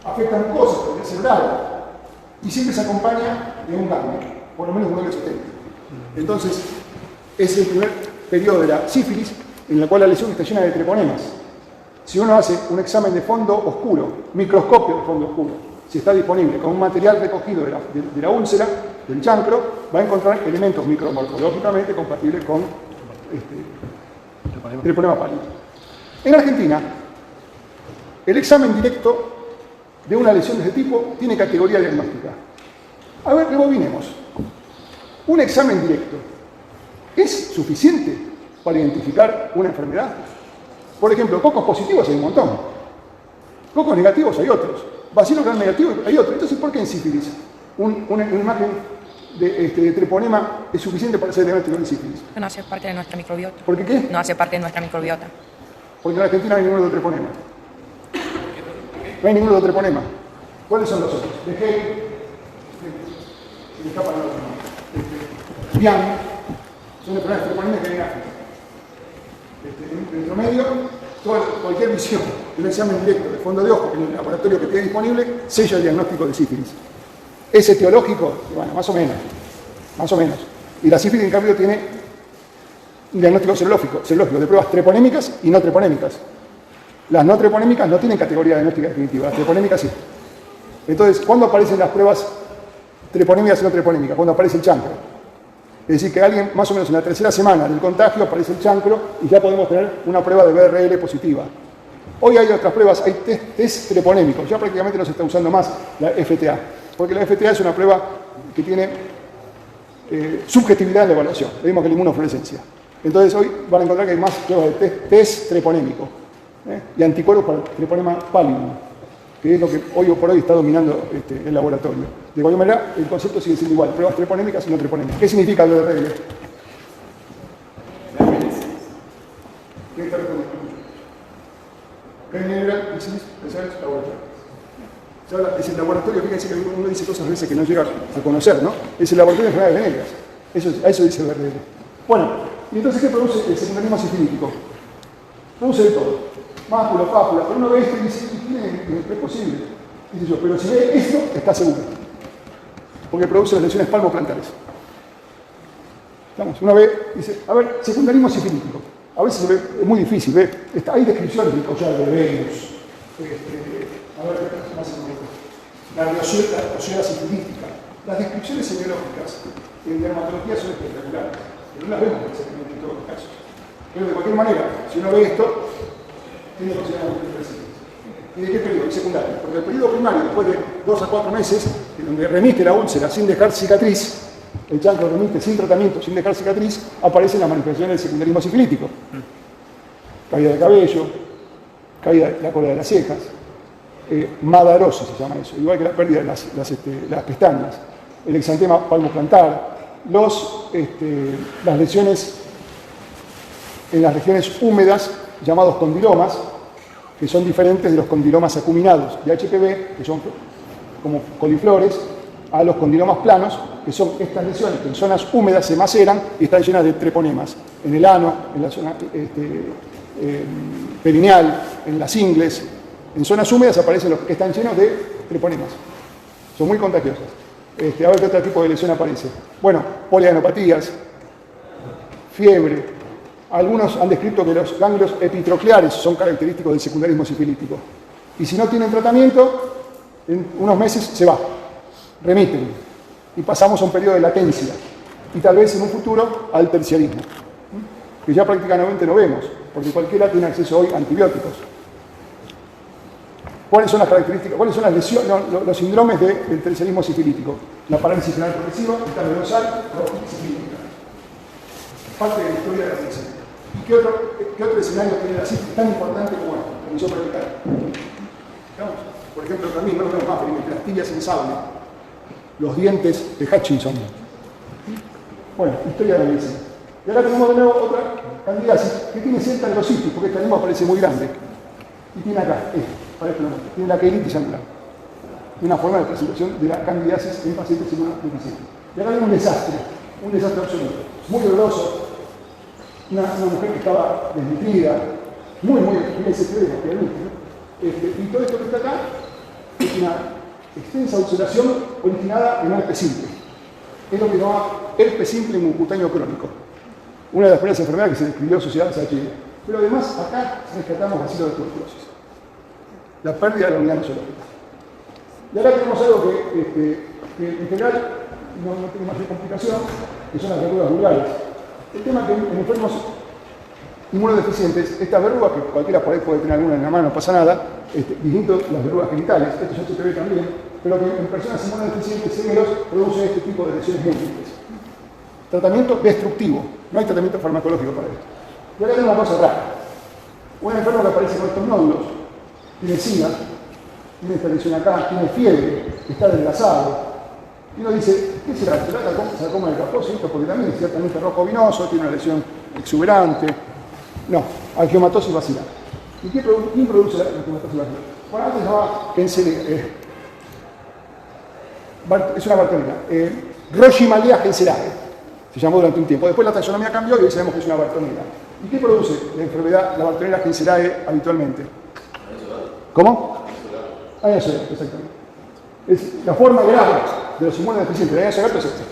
afecta mucosas, podría ser grave, y siempre se acompaña de un ganglio, por lo menos un ganglio sistémico. Entonces, es el primer periodo de la sífilis en la cual la lesión está llena de treponemas. Si uno hace un examen de fondo oscuro, microscopio de fondo oscuro, si está disponible con un material recogido de la úlcera, del chancro, va a encontrar elementos micromorfológicamente compatibles con treponema pálido. En Argentina, el examen directo de una lesión de este tipo tiene categoría diagnóstica. A ver, rebobinemos. Un examen directo ¿es suficiente para identificar una enfermedad? Por ejemplo, cocos positivos hay un montón. Cocos negativos hay otros. Bacilos gram negativos hay otros. Entonces, ¿por qué en sífilis una imagen de treponema es suficiente para hacer diagnóstico de sífilis? No hace parte de nuestra microbiota. ¿Por qué? No hace parte de nuestra microbiota. Porque en Argentina no hay ningún otro treponema. No hay ningún otro treponema. ¿Cuáles son los otros? De Hay, se me escapan los otros. Bian, son enfermedades treponémicas que hay en África. En promedio, cualquier visión de un examen directo de fondo de ojo en el laboratorio que tiene disponible sella el diagnóstico de sífilis. ¿Es etiológico? Bueno, más o menos. Más o menos. Y la sífilis, en cambio, tiene un diagnóstico serológico de pruebas treponémicas y no treponémicas. Las no treponémicas no tienen categoría diagnóstica definitiva, las treponémicas sí. Entonces, ¿cuándo aparecen las pruebas treponémicas y no treponémicas? Cuando aparece el chancro. Es decir, que alguien, más o menos en la tercera semana del contagio, aparece el chancro y ya podemos tener una prueba de BRL positiva. Hoy hay otras pruebas, hay test treponémicos, ya prácticamente no se está usando más la FTA, porque la FTA es una prueba que tiene subjetividad en la evaluación, lo mismo que la inmunofluorescencia. Entonces hoy van a encontrar que hay más pruebas de test treponémico y anticuerpos para el treponema pálido, que es lo que hoy por hoy está dominando el laboratorio. De cualquier manera, el concepto sigue siendo igual, pruebas treponémicas y no treponémicas. ¿Qué significa el BRL? ¿Qué está reconociendo? General Business Research Laboratory. Es el laboratorio, fíjense que uno dice cosas a veces que no llega a conocer, ¿no? Es el laboratorio de enfermedades venéreas. A eso dice el BRL. Bueno, ¿y entonces qué produce el secundarismo sifilítico? Produce de todo. Mácula, pápula, pero uno ve esto y dice, es posible. Dice yo, pero si ve esto, está seguro. Porque produce las lesiones palmoplantares. ¿Estamos? Uno ve, dice, a ver, secundarismo sifilítico. A veces se ve, es muy difícil, ¿ve? Hay descripciones del collar de Venus. A ver, ¿qué más se me ocurre? La osera sifilítica. Las descripciones semiológicas en dermatología son espectaculares. Pero no las vemos exactamente en todos los casos. Pero de cualquier manera, si uno ve esto, tiene que considerar un periodo. ¿Y de qué periodo? El secundario. Porque el periodo primario, después de 2 a 4 meses, donde remite la úlcera sin dejar cicatriz, el chancro remite sin tratamiento, sin dejar cicatriz, aparecen las manifestaciones del secundarismo sifilítico. Caída de cabello, caída de la cola de las cejas, madarosis se llama eso, igual que la pérdida de las pestañas, el exantema palmoplantar, las lesiones en las regiones húmedas, llamados condilomas, que son diferentes de los condilomas acuminados de HPV, que son como coliflores, a los condilomas planos, que son estas lesiones que en zonas húmedas se maceran y están llenas de treponemas. En el ano, en la zona perineal, en las ingles, en zonas húmedas aparecen los que están llenos de treponemas. Son muy contagiosas. A ver qué otro tipo de lesión aparece. Bueno, poliadenopatías, fiebre. Algunos han descrito que los ganglios epitrocleares son característicos del secundarismo sifilítico. Y si no tienen tratamiento, en unos meses se va, remiten. Y pasamos a un periodo de latencia. Y tal vez en un futuro al terciarismo, que ya prácticamente no vemos, porque cualquiera tiene acceso hoy a antibióticos. ¿Cuáles son las características? ¿Cuáles son las lesiones, los síndromes del terciarismo sifilítico? La parálisis general progresiva, el cambio dorsal, bronquitis sifilítica. Parte de la historia de la medicina. ¿Y qué otro escenario tiene la sífilis tan importante como este? Comenzó a practicar. Por ejemplo, también, no lo vemos más, las tibias en sable, los dientes de Hutchinson. Bueno, historia de la medicina. Y ahora tenemos de nuevo otra candidiasis que tiene cierta grositis, porque esta lengua parece muy grande. Y tiene acá, tiene la queilitis angular. Una forma de presentación de la candidiasis en pacientes inmunodeficientes. Y acá tenemos un desastre absoluto. Muy doloroso. Una mujer que estaba desnutrida, muy desesperada, y todo esto que está acá es una extensa ulceración originada en herpes simple. Es lo que se llama herpes simple mucutáneo crónico. Una de las primeras enfermedades que se describió asociadas a HIV. Pero además acá rescatamos bacilo de tuberculosis. La pérdida de la unidad nosológica. Y ahora tenemos algo que en general no tiene mayor complicación, que son las verrugas vulgares. El tema es que en enfermos inmunodeficientes, estas verrugas, que cualquiera por ahí puede tener alguna en la mano, no pasa nada, distinto las verrugas genitales, esto ya se ve también, pero que en personas inmunodeficientes severos produce este tipo de lesiones múltiples. Tratamiento destructivo, no hay tratamiento farmacológico para esto. Y ahora hay una cosa rara. Un enfermo que aparece con estos nódulos, tiene SIDA, tiene esta lesión acá, tiene fiebre, está desgrasado. Y uno dice, ¿qué será? ¿Será sarcoma del Kaposi? Esto porque también es ciertamente rojo vinoso, tiene una lesión exuberante. No, angiomatosis vacilar. ¿Y quién produce la angiomatosis vacilar? Bueno, antes se llamaba es una bartonina. Roshimalia genserae. Se llamó durante un tiempo. Después la taxonomía cambió y hoy sabemos que es una bartonina. ¿Y qué produce la enfermedad, la bartonina genserae habitualmente? ¿Cómo? Año solar, exactamente. Es la forma grave de los inmunodeficientes. La año solar es esta.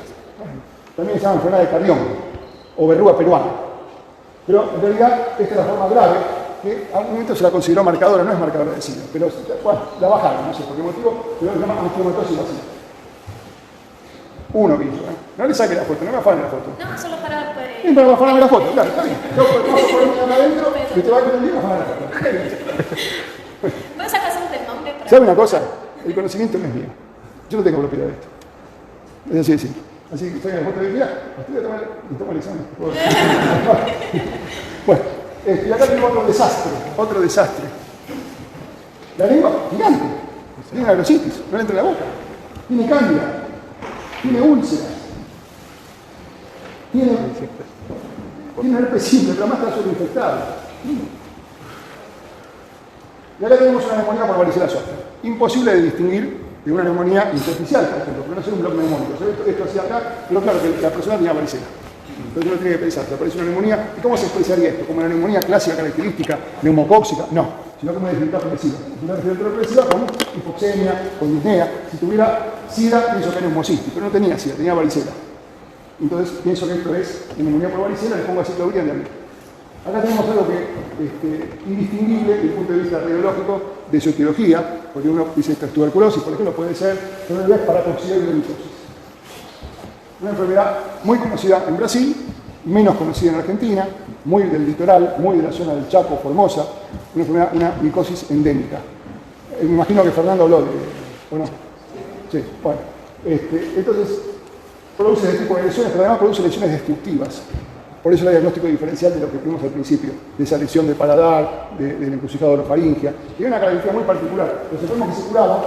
También se llama enfermedad de Carrión o verruga peruana. Pero en realidad esta es la forma grave que a un momento se la consideró marcadora, no es marcadora de SIDA, pero bueno, la bajaron, no sé por qué motivo, pero se llama angiomatosis vacilar. Uno que hizo, no le saque la foto, no me afanen la foto. No, solo para... Sí, pero me afanen la foto, claro, está bien. Yo paso por el adentro y te va a quedar bien, me afanen la foto. ¿Puedes sacar el nombre para...? ¿Sabe una cosa? El conocimiento no es mío. Yo no tengo propiedad de esto. Es así de simple. Así que estoy en el foto de mira, estoy a tomar el examen. Bueno, y acá tenemos otro desastre. La lengua gigante. Tiene una grositis, no le entra en la boca. Tiene cándida. Tiene úlceras. Tiene herpes simple, pero además está sobreinfectado. Y acá tenemos una neumonía por varicela zoster. Imposible de distinguir de una neumonía intersticial, por ejemplo, porque no es un bloque neumónico. Esto hacía acá, pero claro que la persona tenía varicela. Entonces uno tiene que pensar, ¿te aparece una neumonía? ¿Y cómo se expresaría esto? ¿Como una neumonía clásica, característica, neumocóxica? No, sino como una dificultad progresiva. Una dificultad progresiva con hipoxemia, con disnea. Si tuviera SIDA, pienso que era neumocístico, pero no tenía SIDA, tenía varicela. Entonces pienso que esto es neumonía por varicela, le pongo aciclovir de a mí. Acá tenemos algo que indistinguible desde el punto de vista radiológico de su etiología, porque uno dice esta es tuberculosis, por ejemplo, puede ser, pero en realidad es paracoxidomicosis. Una enfermedad muy conocida en Brasil, menos conocida en Argentina, muy del litoral, muy de la zona del Chaco, Formosa, una enfermedad, una micosis endémica. Me imagino que Fernando habló de... ¿o no? Sí, bueno. Entonces, produce este tipo de lesiones, pero además produce lesiones destructivas. Por eso el diagnóstico diferencial de lo que vimos al principio, de esa lesión de paladar, del encrucijado de orofaringia. Tiene una característica muy particular. Los enfermos que se curaban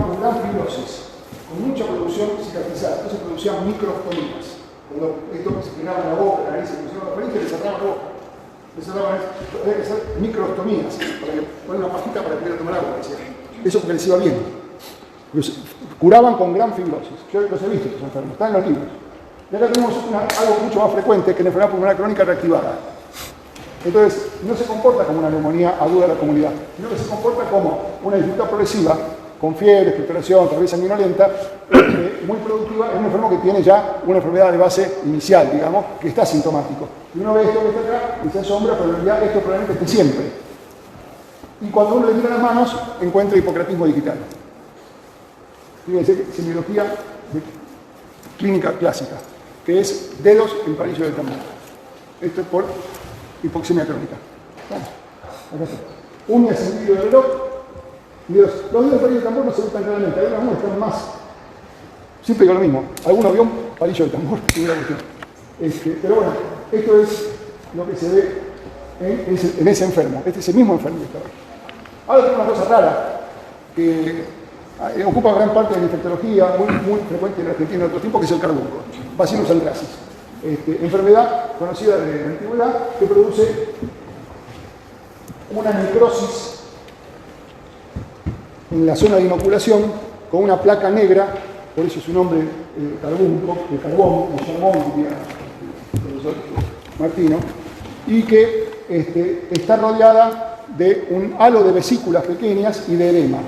con gran fibrosis, con mucha producción cicatrizada. Entonces producían microstomías. Cuando esto se pegaba en la boca, la nariz, se encrucijaba la orofaringia, le cerraban la boca. Le cerraban había que hacer microstomías, para que poner una pajita para que pudiera tomar agua, decía. Eso porque les iba bien. Los curaban con gran fibrosis. Yo los he visto, estos enfermos, están en los libros. Y ahora tenemos algo mucho más frecuente que la enfermedad pulmonar crónica reactivada. Entonces, no se comporta como una neumonía aguda de la comunidad, sino que se comporta como una dificultad progresiva, con fiebre, expectoración, tal vez sanguinolenta, muy productiva. Es un enfermo que tiene ya una enfermedad de base inicial, digamos, que está sintomático. Y uno ve esto que está acá y se asombra, pero en realidad esto probablemente esté siempre. Y cuando uno le mira las manos, encuentra hipocratismo digital. Fíjense, semiología de clínica clásica, que es dedos en palillo del tambor. Esto es por hipoxemia crónica. Bueno, acá está. Uñas en vidrio de reloj, Los dedos del palillo de tambor no se ven tan claramente, algunos muestran más. Siempre digo lo mismo, alguno vio un palillo de tambor, primera cuestión. Pero bueno, esto es lo que se ve en ese enfermo, este es el mismo enfermo que está ahí. Ahora tengo una cosa rara, que ocupa gran parte de la infectología, muy frecuente en la Argentina en otro tiempo, que es el carbunco, Bacillus anthracis. Enfermedad conocida de la antigüedad que produce una necrosis en la zona de inoculación con una placa negra, por eso su nombre carbunco, de carbón, de charbón, diría el profesor Martino, y que está rodeada de un halo de vesículas pequeñas y de edema.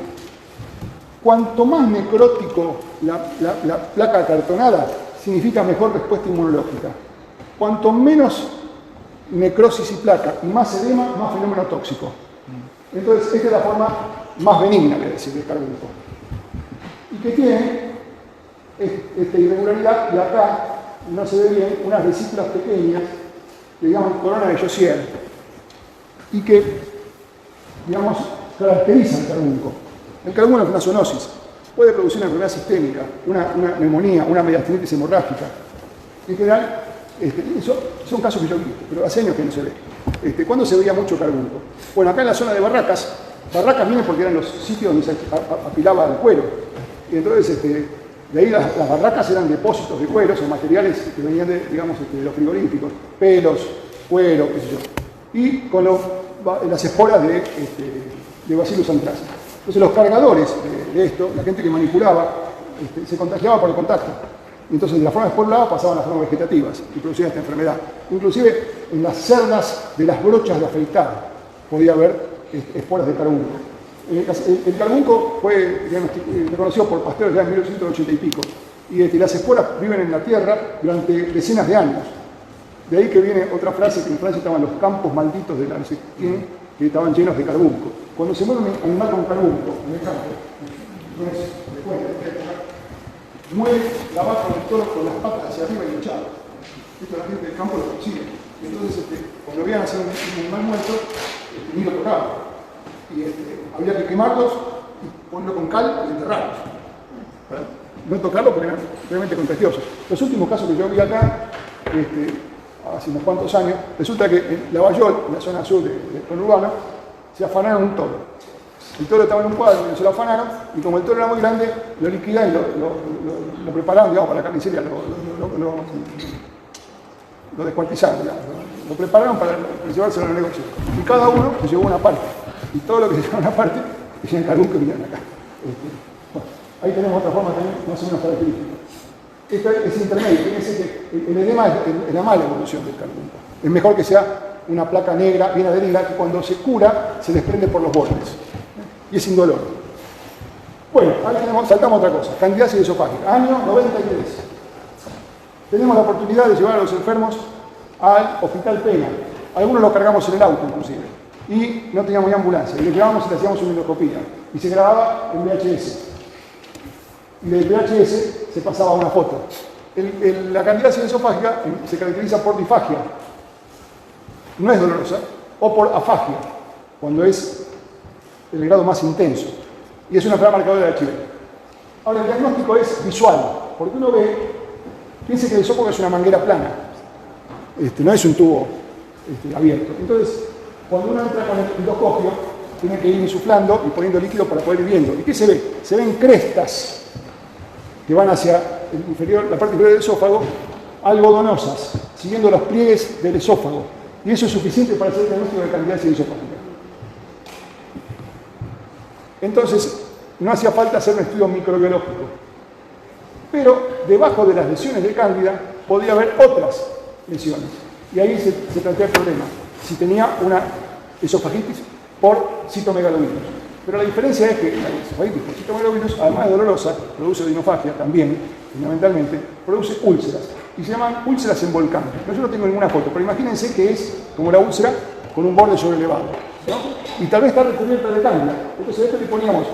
Cuanto más necrótico la placa acartonada, significa mejor respuesta inmunológica. Cuanto menos necrosis y placa y más edema, más fenómeno tóxico. Entonces, esta es la forma más benigna, de decir, del carbunco. Y que tiene esta irregularidad, y acá no se ve bien, unas vesículas pequeñas que llaman corona de Jossier y que, digamos, caracterizan el carbunco. El carbunco es una zoonosis, puede producir una enfermedad sistémica, una neumonía, una mediastinitis hemorrágica. En general, son casos que yo he visto, pero hace años que no se ve. ¿Cuándo se veía mucho carbunco? Bueno, acá en la zona de Barracas viene porque eran los sitios donde se apilaba el cuero. Y entonces, de ahí las barracas eran depósitos de cueros o materiales que venían de, digamos, de los frigoríficos, pelos, cuero, qué sé yo. Y con las esporas de Bacillus anthracis. Entonces los cargadores de esto, la gente que manipulaba, se contagiaba por el contacto. Y entonces de la forma esporulada pasaban a las formas vegetativas y producían esta enfermedad. Inclusive en las cerdas de las brochas de afeitar podía haber esporas de carbunco. El carbunco fue reconocido por Pasteur ya en 1880 y pico. Y las esporas viven en la tierra durante decenas de años. De ahí que viene otra frase que en Francia estaban los campos malditos de la no sé quién, que estaban llenos de carbunco. Cuando se mueve un animal con carbunco en el campo, mueve la vaca del toro con las patas hacia arriba y hinchado. Esto la gente del campo lo consigue. Entonces, cuando veían hacer un animal muerto, ni lo tocaban. Y había que quemarlos, ponerlo con cal y enterrarlos. ¿Verdad? No tocarlos porque eran realmente contagiosos. Los últimos casos que yo vi acá, hace unos cuantos años, resulta que en Lavallol, en la zona sur del conurbano, se afanaron un toro. El toro estaba en un cuadro, se lo afanaron, y como el toro era muy grande, lo liquidaron y lo prepararon, digamos, para la carnicería, lo descuartizaron, digamos, lo prepararon para llevárselo al negocio. Y cada uno se llevó una parte. Y todo lo que se llevó una parte, decían carbunco y vinieron acá. Bueno, ahí tenemos otra forma también más o menos característica. Esto es intermedio, el edema es la mala evolución del carbunco. Es mejor que sea una placa negra, bien adherida, que cuando se cura se desprende por los bordes. Y es indoloro. Bueno, ahí saltamos otra cosa. Candidiasis esofágica, año 93. Tenemos la oportunidad de llevar a los enfermos al Hospital Pena. Algunos los cargamos en el auto, inclusive. Y no teníamos ni ambulancia. Y les llevábamos y le hacíamos una endoscopía. Y se grababa en VHS. Y del VHS se pasaba una foto. La candidiasis esofágica se caracteriza por difagia. No es dolorosa. O por afagia, cuando es el grado más intenso. Y es una enfermedad marcadora de HIV. Ahora, el diagnóstico es visual. Porque uno ve, piense que el esófago es una manguera plana. No es un tubo abierto. Entonces, cuando uno entra con el endoscopio, tiene que ir insuflando y poniendo líquido para poder ir viendo. ¿Y qué se ve? Se ven crestas que van hacia la parte inferior del esófago, algodonosas, siguiendo los pliegues del esófago. Y eso es suficiente para hacer el diagnóstico de candidiasis esofágica. Entonces, no hacía falta hacer un estudio microbiológico. Pero debajo de las lesiones de cándida podía haber otras lesiones. Y ahí se plantea el problema. Si tenía una esofagitis por citomegalovirus. Pero la diferencia es que la esofagitis por citomegalovirus, además de dolorosa, produce odinofagia también, fundamentalmente, produce úlceras. Y se llaman úlceras en volcán. Yo no tengo ninguna foto, pero imagínense que es como la úlcera con un borde sobrelevado, ¿no? Y tal vez está recubierta de cándida. Entonces a esto le poníamos,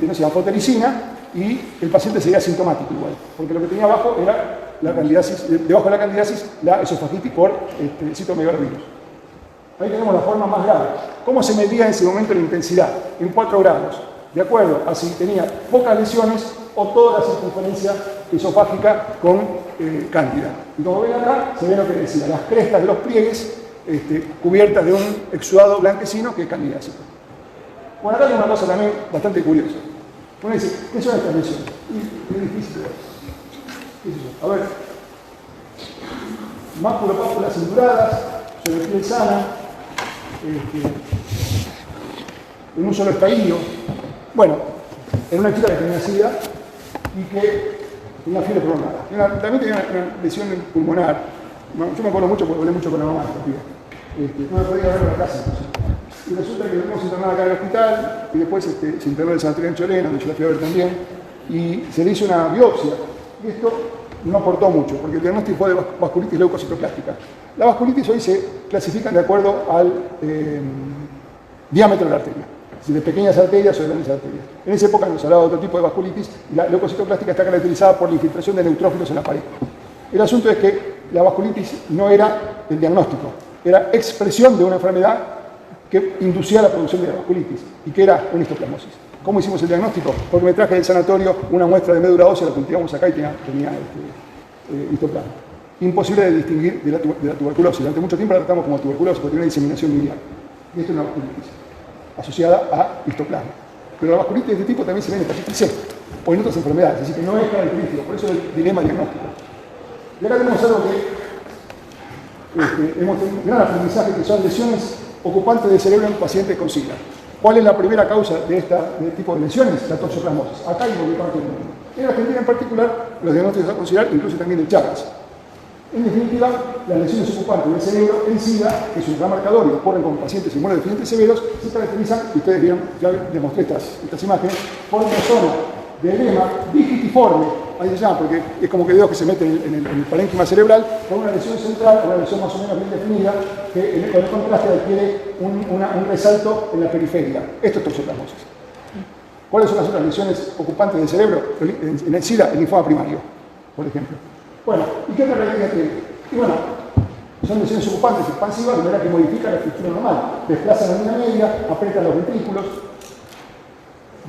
no sé, anfotericina y el paciente sería asintomático igual. Porque lo que tenía abajo era la candidiasis, debajo de la candidiasis, la esofagitis por citomegalovirus. Ahí tenemos la forma más grave. ¿Cómo se medía en ese momento la intensidad? En 4 grados. de acuerdo a si tenía pocas lesiones o toda la circunferencia esofágica con cándida. Y como ven acá, se ve lo que decía, las crestas de los pliegues cubiertas de un exudado blanquecino que es candidiásico. Bueno, acá hay una cosa también bastante curiosa. Uno dice, ¿qué son estas lesiones? Y es difícil de ver. ¿Qué es eso? A ver. Máculo-pápulas cinturadas, sobre piel sana, en un solo estadio. Bueno, en una chica que tenía SIDA y que tenía fiebre prolongada. También tenía una lesión pulmonar. Yo me acuerdo mucho porque hablé mucho con la mamá. No me podía ver en la casa. Y resulta que lo hemos internado acá en el hospital y después se internó en el sanatorio en Cholena, donde yo la fui a ver también, y se le hizo una biopsia. Y esto no aportó mucho, porque el diagnóstico fue de vasculitis leucocitoplástica. Las vasculitis hoy se clasifican de acuerdo al diámetro de la arteria, es decir, de pequeñas arterias o de grandes arterias. En esa época nos hablaba de otro tipo de vasculitis, y la leucocitoplástica está caracterizada por la infiltración de neutrófilos en la pared. El asunto es que la vasculitis no era el diagnóstico, era expresión de una enfermedad que inducía la producción de la vasculitis, y que era una histoplasmosis. ¿Cómo hicimos el diagnóstico? Porque me traje del sanatorio una muestra de médula ósea, la cultivamos acá y tenía histoplasma. Imposible de distinguir de la tuberculosis. Durante mucho tiempo la tratamos como tuberculosis porque tiene una diseminación miliar. Y esto es una vasculitis asociada a histoplasma. Pero la vasculitis de este tipo también se ve en hepatitis C o en otras enfermedades, así que no es característico. Por eso el dilema diagnóstico. Y acá tenemos algo que hemos tenido un gran aprendizaje, que son lesiones ocupantes del cerebro en pacientes con SIDA. ¿Cuál es la primera causa de este tipo de lesiones? La toxoplasmosis. Acá hay un parte del mundo. En Argentina en particular, los diagnósticos a considerar incluso también el Chagas. En definitiva, las lesiones ocupantes del cerebro en SIDA, que es un gran marcador y ocurren con pacientes inmunodeficientes severos, se caracterizan, y ustedes vieron, ya demostré estas imágenes, por una zona de edema digitiforme, ahí se llama, porque es como que dedos que se meten en el parénquima cerebral, con una lesión central, una lesión más o menos bien definida, que con el contraste adquiere un resalto en la periferia. Esto es toxoplasmosis. ¿Cuáles son las otras lesiones ocupantes del cerebro? En el SIDA, el linfoma primario, por ejemplo. Bueno, ¿y qué otra realidad tiene? Y bueno, son lesiones ocupantes expansivas, de manera que modifican la estructura normal, desplazan la línea media, aprietan los ventrículos,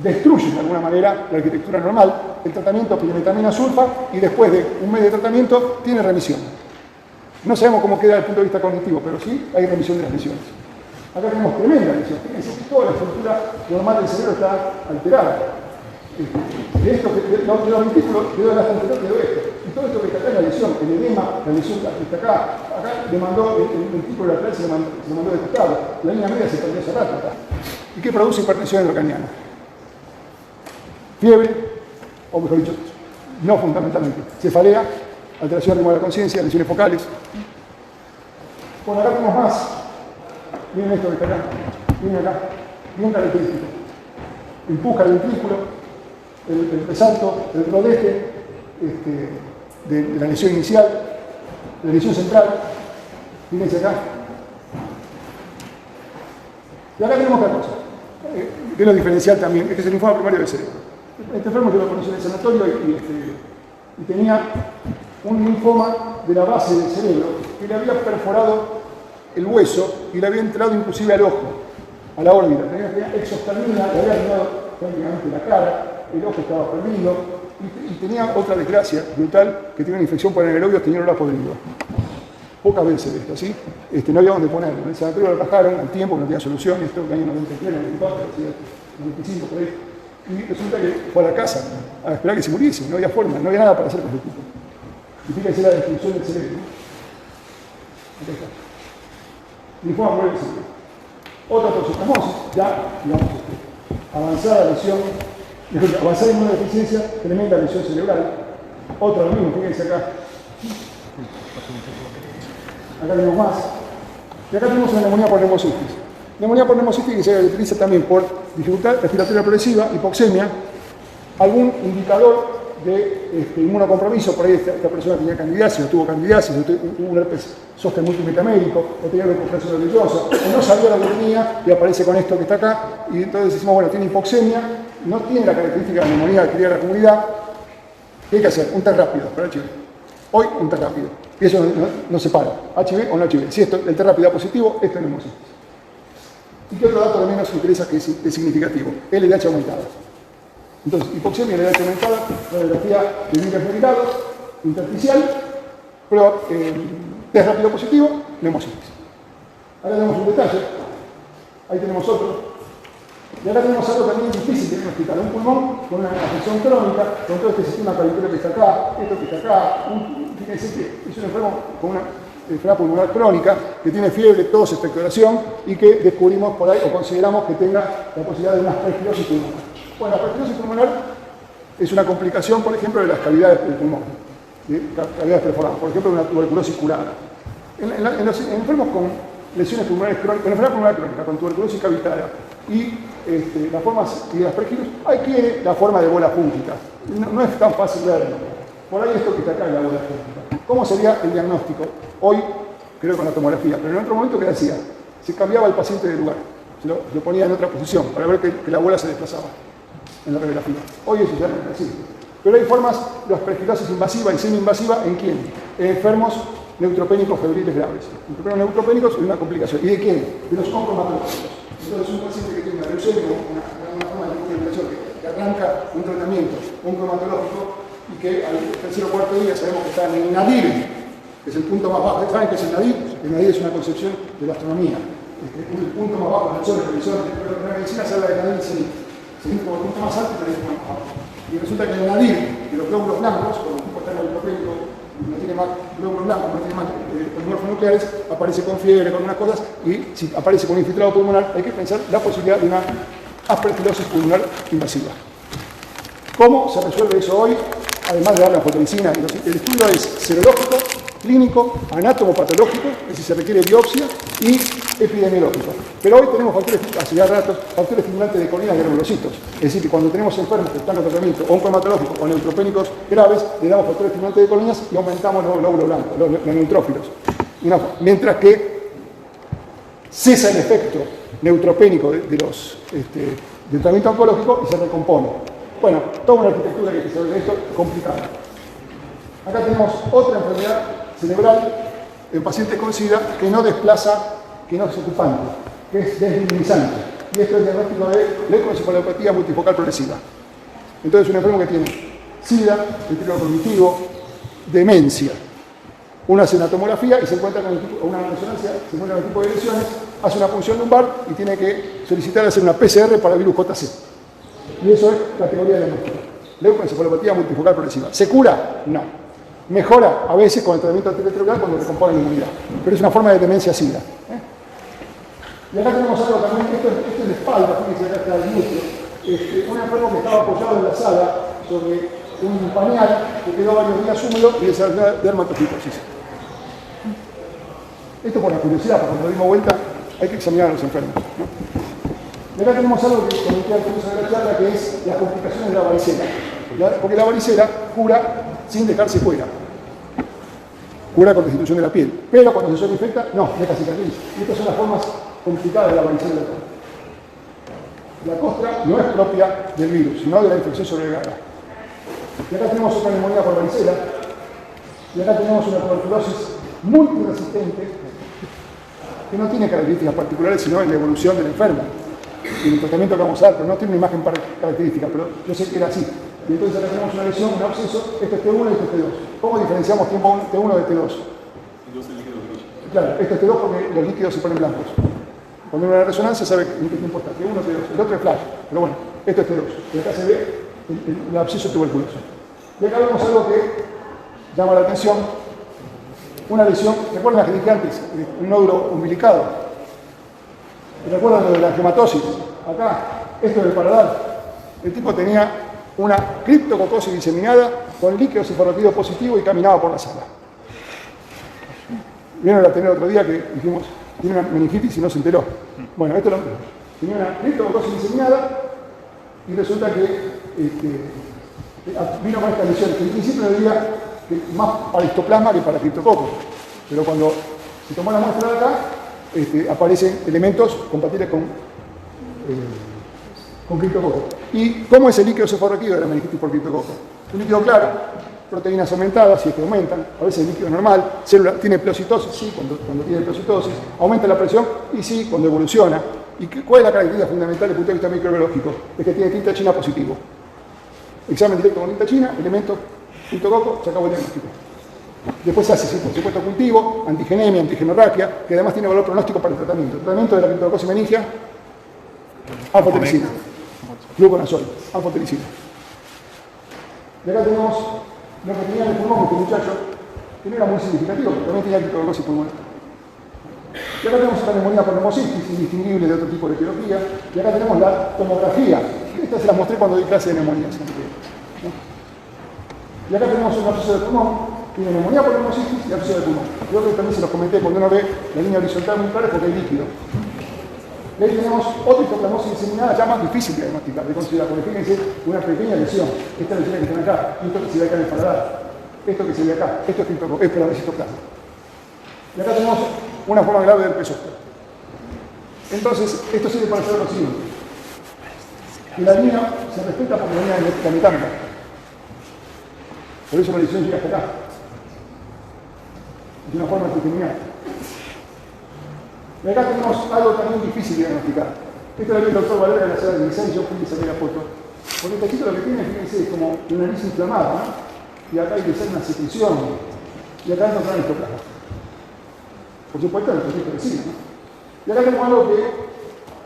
destruyen de alguna manera la arquitectura normal. El tratamiento pirimetamina sulfa y después de un mes de tratamiento tiene remisión. No sabemos cómo queda desde el punto de vista cognitivo, pero sí hay remisión de las lesiones. Acá tenemos tremenda lesión. Fíjense que toda la estructura normal del cerebro está alterada. De los ventrículos quedó el anterior, quedó esto. Y todo esto que está acá es la lesión, el edema, la lesión que está acá. Acá le mandó el ventrículo lateral, se lo mandó de costado. La línea media se perdió hace rato acá. ¿Y qué produce hipertensión endocraniana? Fiebre, o mejor dicho, no fundamentalmente, cefalea, alteración del ritmo de la conciencia, lesiones focales. Bueno, acá tenemos más. Miren esto que está acá. Miren acá. Bien característico. Empuja el ventrículo, el resalto, el rodete de la lesión inicial, la lesión central. Fíjense acá. Y acá tenemos otra cosa, que es lo diferencial también, es que es el linfoma primario del cerebro. Este enfermo yo lo conocí en el sanatorio y tenía un linfoma de la base del cerebro que le había perforado el hueso y le había entrado inclusive al ojo, a la órbita. Tenía exoftalmia, le había dañado prácticamente la cara, el ojo estaba perdido y tenía otra desgracia brutal, que tenía una infección por anaerobios, tenía olor a podrido. Pocas veces esto, ¿sí? No había dónde ponerlo. En el sanatorio lo atajaron al tiempo, no tenía solución, esto en el año 93, 94, 95, por ahí. Y resulta que fue a la casa a esperar que se muriese, no había forma, no había nada para hacer con el tipo. Y fíjense la destrucción del cerebro. Acá está. Linfoma primario del cerebro. Otra toxoplasmosis, ya, digamos, avanzada lesión, avanzada inmunodeficiencia, tremenda lesión cerebral. Otra lo mismo, fíjense acá. Acá tenemos más. Y acá tenemos una neumonía por neumocistis. Neumonía por neumocistis que se utiliza también por dificultad respiratoria progresiva, hipoxemia, algún indicador de inmunocompromiso. Por ahí esta persona tenía candidiasis, o tuvo candidiasis, o tuvo un herpes zóster multimetamérico, o tenía leucoplasma orgullosa, o no sabía lo que tenía y aparece con esto que está acá. Y entonces decimos, bueno, tiene hipoxemia, no tiene la característica de neumonía que quería la comunidad. ¿Qué hay que hacer? Un test rápido para HIV. Hoy un test rápido. Y eso no se para. HIV o no HIV. Si el test rápido da positivo, esto es neumocistis. ¿Y qué otro dato también nos interesa que es significativo? LDH aumentado. Entonces, hipoxemia, LDH aumentada, radiografía de vidrio esmerilado, intersticial, prueba test rápido positivo, neumocitis. Ahora tenemos un detalle, ahí tenemos otro. Y ahora tenemos algo también difícil de diagnosticar, un pulmón con una afección crónica, con todo este sistema cardiovascular que está acá, esto que está acá, fíjense que es un enfermo con una enfermedad pulmonar crónica, que tiene fiebre, tos, expectoración, y que descubrimos por ahí, o consideramos que tenga la posibilidad de una aspergilosis pulmonar. Bueno, la aspergilosis pulmonar es una complicación, por ejemplo, de las cavidades del pulmón, de cavidades perforadas, por ejemplo, de una tuberculosis curada. En los enfermos con lesiones pulmonares crónicas, con enfermedad pulmonar crónica, con tuberculosis cavitaria y las formas y la aspergilosis, adquiere la forma de bola púngica. No es tan fácil verlo. Por ahí esto que está acá es la bola púngica. ¿Cómo sería el diagnóstico? Hoy, creo con la tomografía, pero en otro momento, ¿qué hacía? Se cambiaba el paciente de lugar, se lo ponía en otra posición para ver que la bola se desplazaba en la radiografía. Hoy eso ya no es así. Pero hay formas de aspergilosis invasiva y semi-invasiva ¿en quién? En enfermos neutropénicos febriles graves. Enfermos neutropénicos es una complicación. ¿Y de quién? De los oncomatológicos. Entonces un paciente que tiene una leucemia, una forma de infiltración que arranca un tratamiento oncomatológico y que al tercer o cuarto día sabemos que está en el nadir, que es el punto más bajo. ¿Saben qué es el nadir? El nadir es una concepción de la astronomía. El punto más bajo del Sol, el Sol de la medicina se habla de nadir, se dice como el punto más alto y el punto más bajo. Y resulta que en el nadir, de los glóbulos blancos, cuando el tipo está en el neutropénico, no tiene más glóbulos blancos, no tiene más polimorfos nucleares, aparece con fiebre, con unas cosas, y si aparece con infiltrado pulmonar, hay que pensar la posibilidad de una aspergilosis pulmonar invasiva. ¿Cómo se resuelve eso hoy? Además de dar la fotolicina, el estudio es serológico, clínico, anatomopatológico, es decir, se requiere biopsia, y epidemiológico. Pero hoy tenemos factores, hace ya ratos, factores estimulantes de colinas y granulocitos. Es decir, que cuando tenemos enfermos que están en tratamiento oncohematológico o neutropénicos graves, le damos factores estimulantes de colinas y aumentamos los glóbulos blancos, los neutrófilos. Mientras que cesa el efecto neutropénico del tratamiento oncológico y se recompone. Bueno, toda una arquitectura que se ve de esto complicada. Acá tenemos otra enfermedad cerebral en pacientes con SIDA que no desplaza, que no es ocupante, que es desmineralizante. Y esto es el diagnóstico de leucoencefalopatía multifocal progresiva. Entonces, un enfermo que tiene SIDA, deterioro cognitivo, demencia. Uno hace una tomografía y se encuentra con una resonancia, se encuentra con el tipo de lesiones, hace una punción lumbar y tiene que solicitar hacer una PCR para virus JC. Y eso es categoría de diagnóstico. Leucoencefalopatía multifocal progresiva. ¿Se cura? No. Mejora a veces con el tratamiento antirretroviral cuando recompone la inmunidad. Pero es una forma de demencia SIDA. Y acá tenemos algo también, esto es la espalda, fíjense, acá está el glúteo. Un enfermo que estaba apoyado en la sala sobre un pañal que quedó varios días húmedo y desarrolló dermatofitosis. Esto por la curiosidad, porque cuando dimos vuelta hay que examinar a los enfermos, ¿no? Y acá tenemos algo que comenté al comienzo de la charla, que es las complicaciones de la varicela. Porque la varicela cura sin dejarse fuera. Cura con destitución de la piel. Pero cuando se sobreinfecta, no, deja cicatriz. Y estas son las formas complicadas de la varicela de la costra no es propia del virus, sino de la infección sobregada. Y acá tenemos otra neumonía por varicela. Y acá tenemos una tuberculosis multiresistente que no tiene características particulares, sino en la evolución del enfermo. Y el tratamiento que vamos a dar, pero no tiene una imagen característica, pero yo sé que era así. Y entonces acá tenemos una lesión, un absceso, esto es T1 y esto es T2. ¿Cómo diferenciamos tiempo T1 de T2? T2 es el líquido gris. Claro, esto es T2 porque los líquidos se ponen blancos. Cuando uno en la resonancia sabe en qué tiempo está, T1 o T2. El otro es flash, pero bueno, esto es T2. Y acá se ve el absceso tuberculoso. Y acá vemos algo que llama la atención. Una lesión, ¿recuerdan la que dije antes? Un nódulo umbilicado. ¿Recuerdan lo de la hematosis? Acá, esto es el paladar. El tipo tenía una criptococosis diseminada con líquido cefalorraquídeo positivo y caminaba por la sala. Vieron la tener otro día que dijimos, tiene una meningitis y no se enteró. Bueno, esto lo mismo. Tenía una criptococosis diseminada y resulta que vino con esta lesión, que en principio diría que más para histoplasma que para criptococo. Pero cuando se tomó la muestra de acá, aparecen elementos compatibles con criptococo. ¿Y cómo es el líquido cefalorraquídeo de la meningitis por criptococo? Un líquido claro, proteínas aumentadas, si es que aumentan, a veces el líquido normal, célula tiene pleocitosis, sí, cuando tiene pleocitosis, aumenta la presión y sí, cuando evoluciona, ¿Y cuál es la característica fundamental desde el punto de vista microbiológico? Es que tiene tinta china positivo. Examen directo con tinta china, elemento, punto coco, se acabó el diagnóstico. Después se hace, sí, por supuesto, cultivo, antigenemia, antigenorraquia, que además tiene valor pronóstico para el tratamiento. El tratamiento de la criptococcus meningia, alfa-telicina, gluconazol, alfa-telicina. Y acá tenemos lo que tenía en el pulmón este muchacho, que no era muy significativo, pero también tenía criptococcus pulmonar. Y acá tenemos una neumonía por neumocitis, indistinguible de otro tipo de etiología. Y acá tenemos la tomografía. Esta se las mostré cuando di clase de neumonía. ¿No? Y acá tenemos un absceso de pulmón. Tiene neumonía por neumocitis y absceso de pulmón. Creo que también se los comenté cuando uno ve la línea horizontal muy clara porque hay líquido. Y ahí tenemos otra histoplasmosis diseminada ya más difícil de diagnosticar, de considerar. Porque fíjense, una pequeña lesión. Esta lesión que están acá, esto que se ve acá en el paladar, esto que se ve acá, esto es para el citoplasma. Y acá tenemos una forma grave del herpes zóster. Entonces, esto sirve para saber lo siguiente. Que la línea se respeta porque la línea es la metánica. Por eso la lesión llega hasta acá. De una forma determinada. Y acá tenemos algo también difícil de diagnosticar. Esto lo vio el doctor Valera en la sala de diseño, yo fui a sacar la foto. Porque este chico lo que tiene, fíjense, es como una nariz inflamada, ¿no? Y acá hay que hacer una secreción. Y acá no traen histoplasma. Por supuesto, el proyecto de cine, ¿no? Y acá tenemos algo que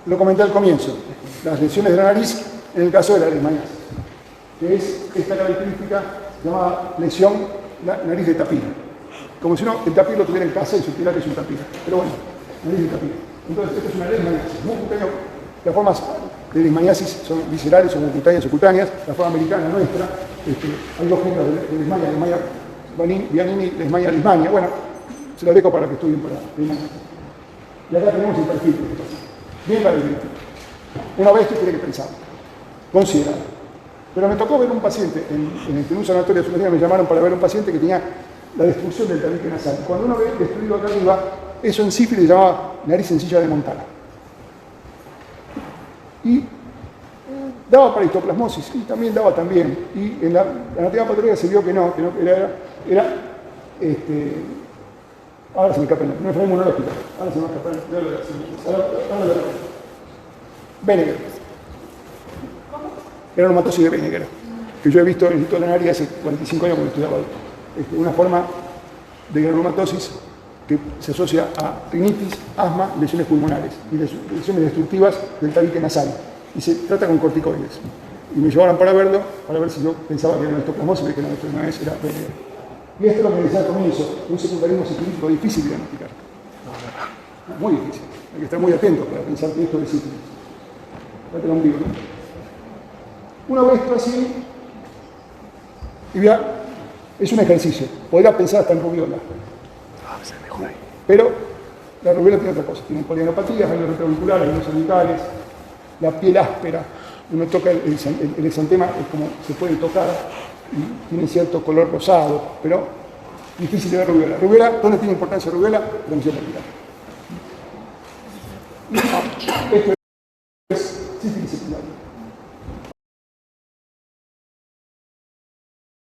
lo comenté al comienzo, las lesiones de la nariz en el caso de la leishmaniasis, que es esta característica llamada lesión nariz de tapir. Como si el tapir lo tuviera en casa y supiera que es un tapir. Pero bueno, nariz de tapir. Entonces, esto es una leishmaniasis muy cutánea. Las formas de leishmaniasis son viscerales, son cutáneas o cutáneas. La forma americana nuestra, hay dos géneros de leishmania, leishmania Bianini, leishmania leishmania. Bueno, se lo dejo para que estudien para leishmania. Y acá tenemos el perfil. Bien característico. Una vez que tiene que pensar, considerar. Pero me tocó ver un paciente, en un sanatorio de Suecia me llamaron para ver un paciente que tenía la destrucción del tabique nasal. Cuando uno ve destruido acá arriba, eso en sífilis se llamaba nariz sencilla de Montana. Y daba para histoplasmosis, y también daba también. Y en la anatomía patológica se vio que no era ahora se me escapa el nombre, no fue inmunológica, ahora se me escapa el nombre. Benneger. Granulomatosis de Benneger, que yo he visto en el Instituto de la Nariz hace 45 años cuando estudiaba una forma de granulomatosis que se asocia a rinitis, asma, lesiones pulmonares y lesiones destructivas del tabique nasal. Y se trata con corticoides. Y me llevaron para verlo, para ver si yo pensaba que era una histoplasmosis, pero que no, esto no es, era Benneger. Y esto es lo que decía al comienzo, un secundarismo científico difícil de diagnosticar. Muy difícil. Hay que estar muy atento para pensar que esto es sífilis. Ya te lo digo, ¿no? Una vez esto así, y ya es un ejercicio. Podría pensar hasta en rubiola. Pero la rubiola tiene otra cosa. Tiene polineopatías, velos retroauriculares, velos cervicales, la piel áspera. Uno toca el exantema, es como se puede tocar. Y tiene cierto color rosado, pero difícil de ver rubiola. Rubiola, ¿dónde tiene importancia rubiola? Transmisión vertical. Esto es sífilis secundaria.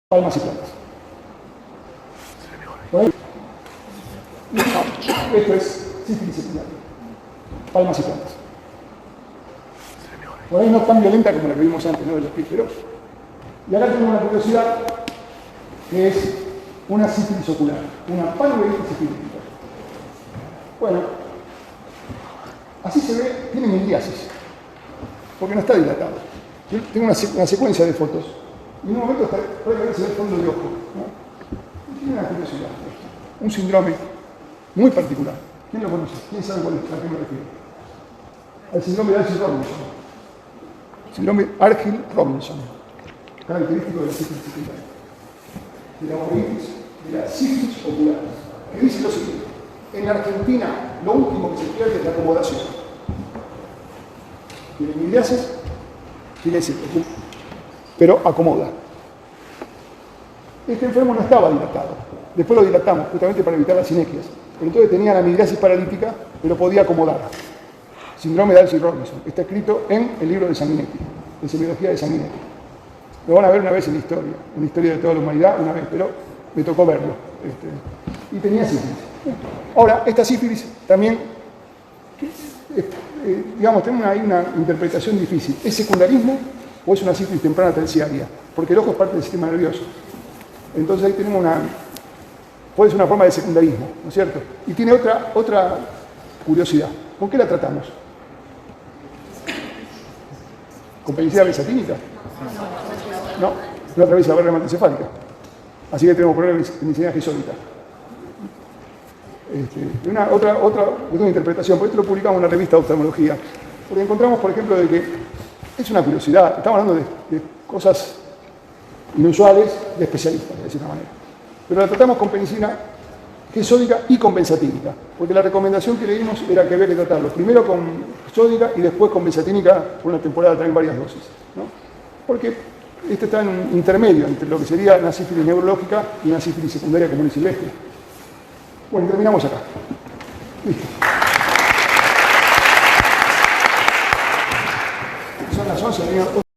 Palmas y plantas. Esto es sífilis secundaria. Palmas y plantas. Por ahí no tan violenta como la que vimos antes, ¿no? De los pies, pero... Y acá tenemos una curiosidad que es una sífilis ocular, una panureitis sifilítica. Bueno, así se ve, tiene miliasis, porque no está dilatado. Yo tengo una secuencia de fotos y en un momento puede se ve el fondo de ojo, ¿no? Y tiene una curiosidad, un síndrome muy particular. ¿Quién lo conoce? ¿Quién sabe a qué me refiero? Al síndrome de Argyll-Robinson. Síndrome Argyll-Robinson. Característico de la sífilis secundaria, de la uveitis, de la sífilis ocular, que dice lo siguiente: en Argentina lo último que se pierde es la acomodación. Tiene miliasis, tiene sífilis, pero acomoda. Este enfermo no estaba dilatado, después lo dilatamos justamente para evitar las sinequias, pero entonces tenía la miliasis paralítica, pero podía acomodar. Síndrome de Argyll-Robinson, está escrito en el libro de Sanguinetti, de semiología de Sanguinetti. Lo van a ver una vez en la historia de toda la humanidad, una vez, pero me tocó verlo. Y tenía sífilis. Ahora, esta sífilis también digamos, tenemos ahí una interpretación difícil. ¿Es secundarismo o es una sífilis temprana terciaria? Porque el ojo es parte del sistema nervioso. Entonces ahí tenemos puede ser una forma de secundarismo, ¿no es cierto? Y tiene otra curiosidad. ¿Con qué la tratamos? ¿Con penicilina benzatínica? No atraviesa la barrera hematocefálica. Así que tenemos que poner penicilina gesólica. Otra cuestión de interpretación, por esto lo publicamos en la revista de oftalmología, porque encontramos, por ejemplo, de que es una curiosidad, estamos hablando de cosas inusuales de especialistas, de cierta manera, pero la tratamos con penicilina gesódica y con benzatínica, porque la recomendación que le dimos era que había que tratarlo primero con gesódica y después con benzatínica por una temporada, también varias dosis, ¿no? Porque este está en un intermedio entre lo que sería una sífilis neurológica y una sífilis secundaria común y silvestre. Bueno, terminamos acá. Listo. Son las 11,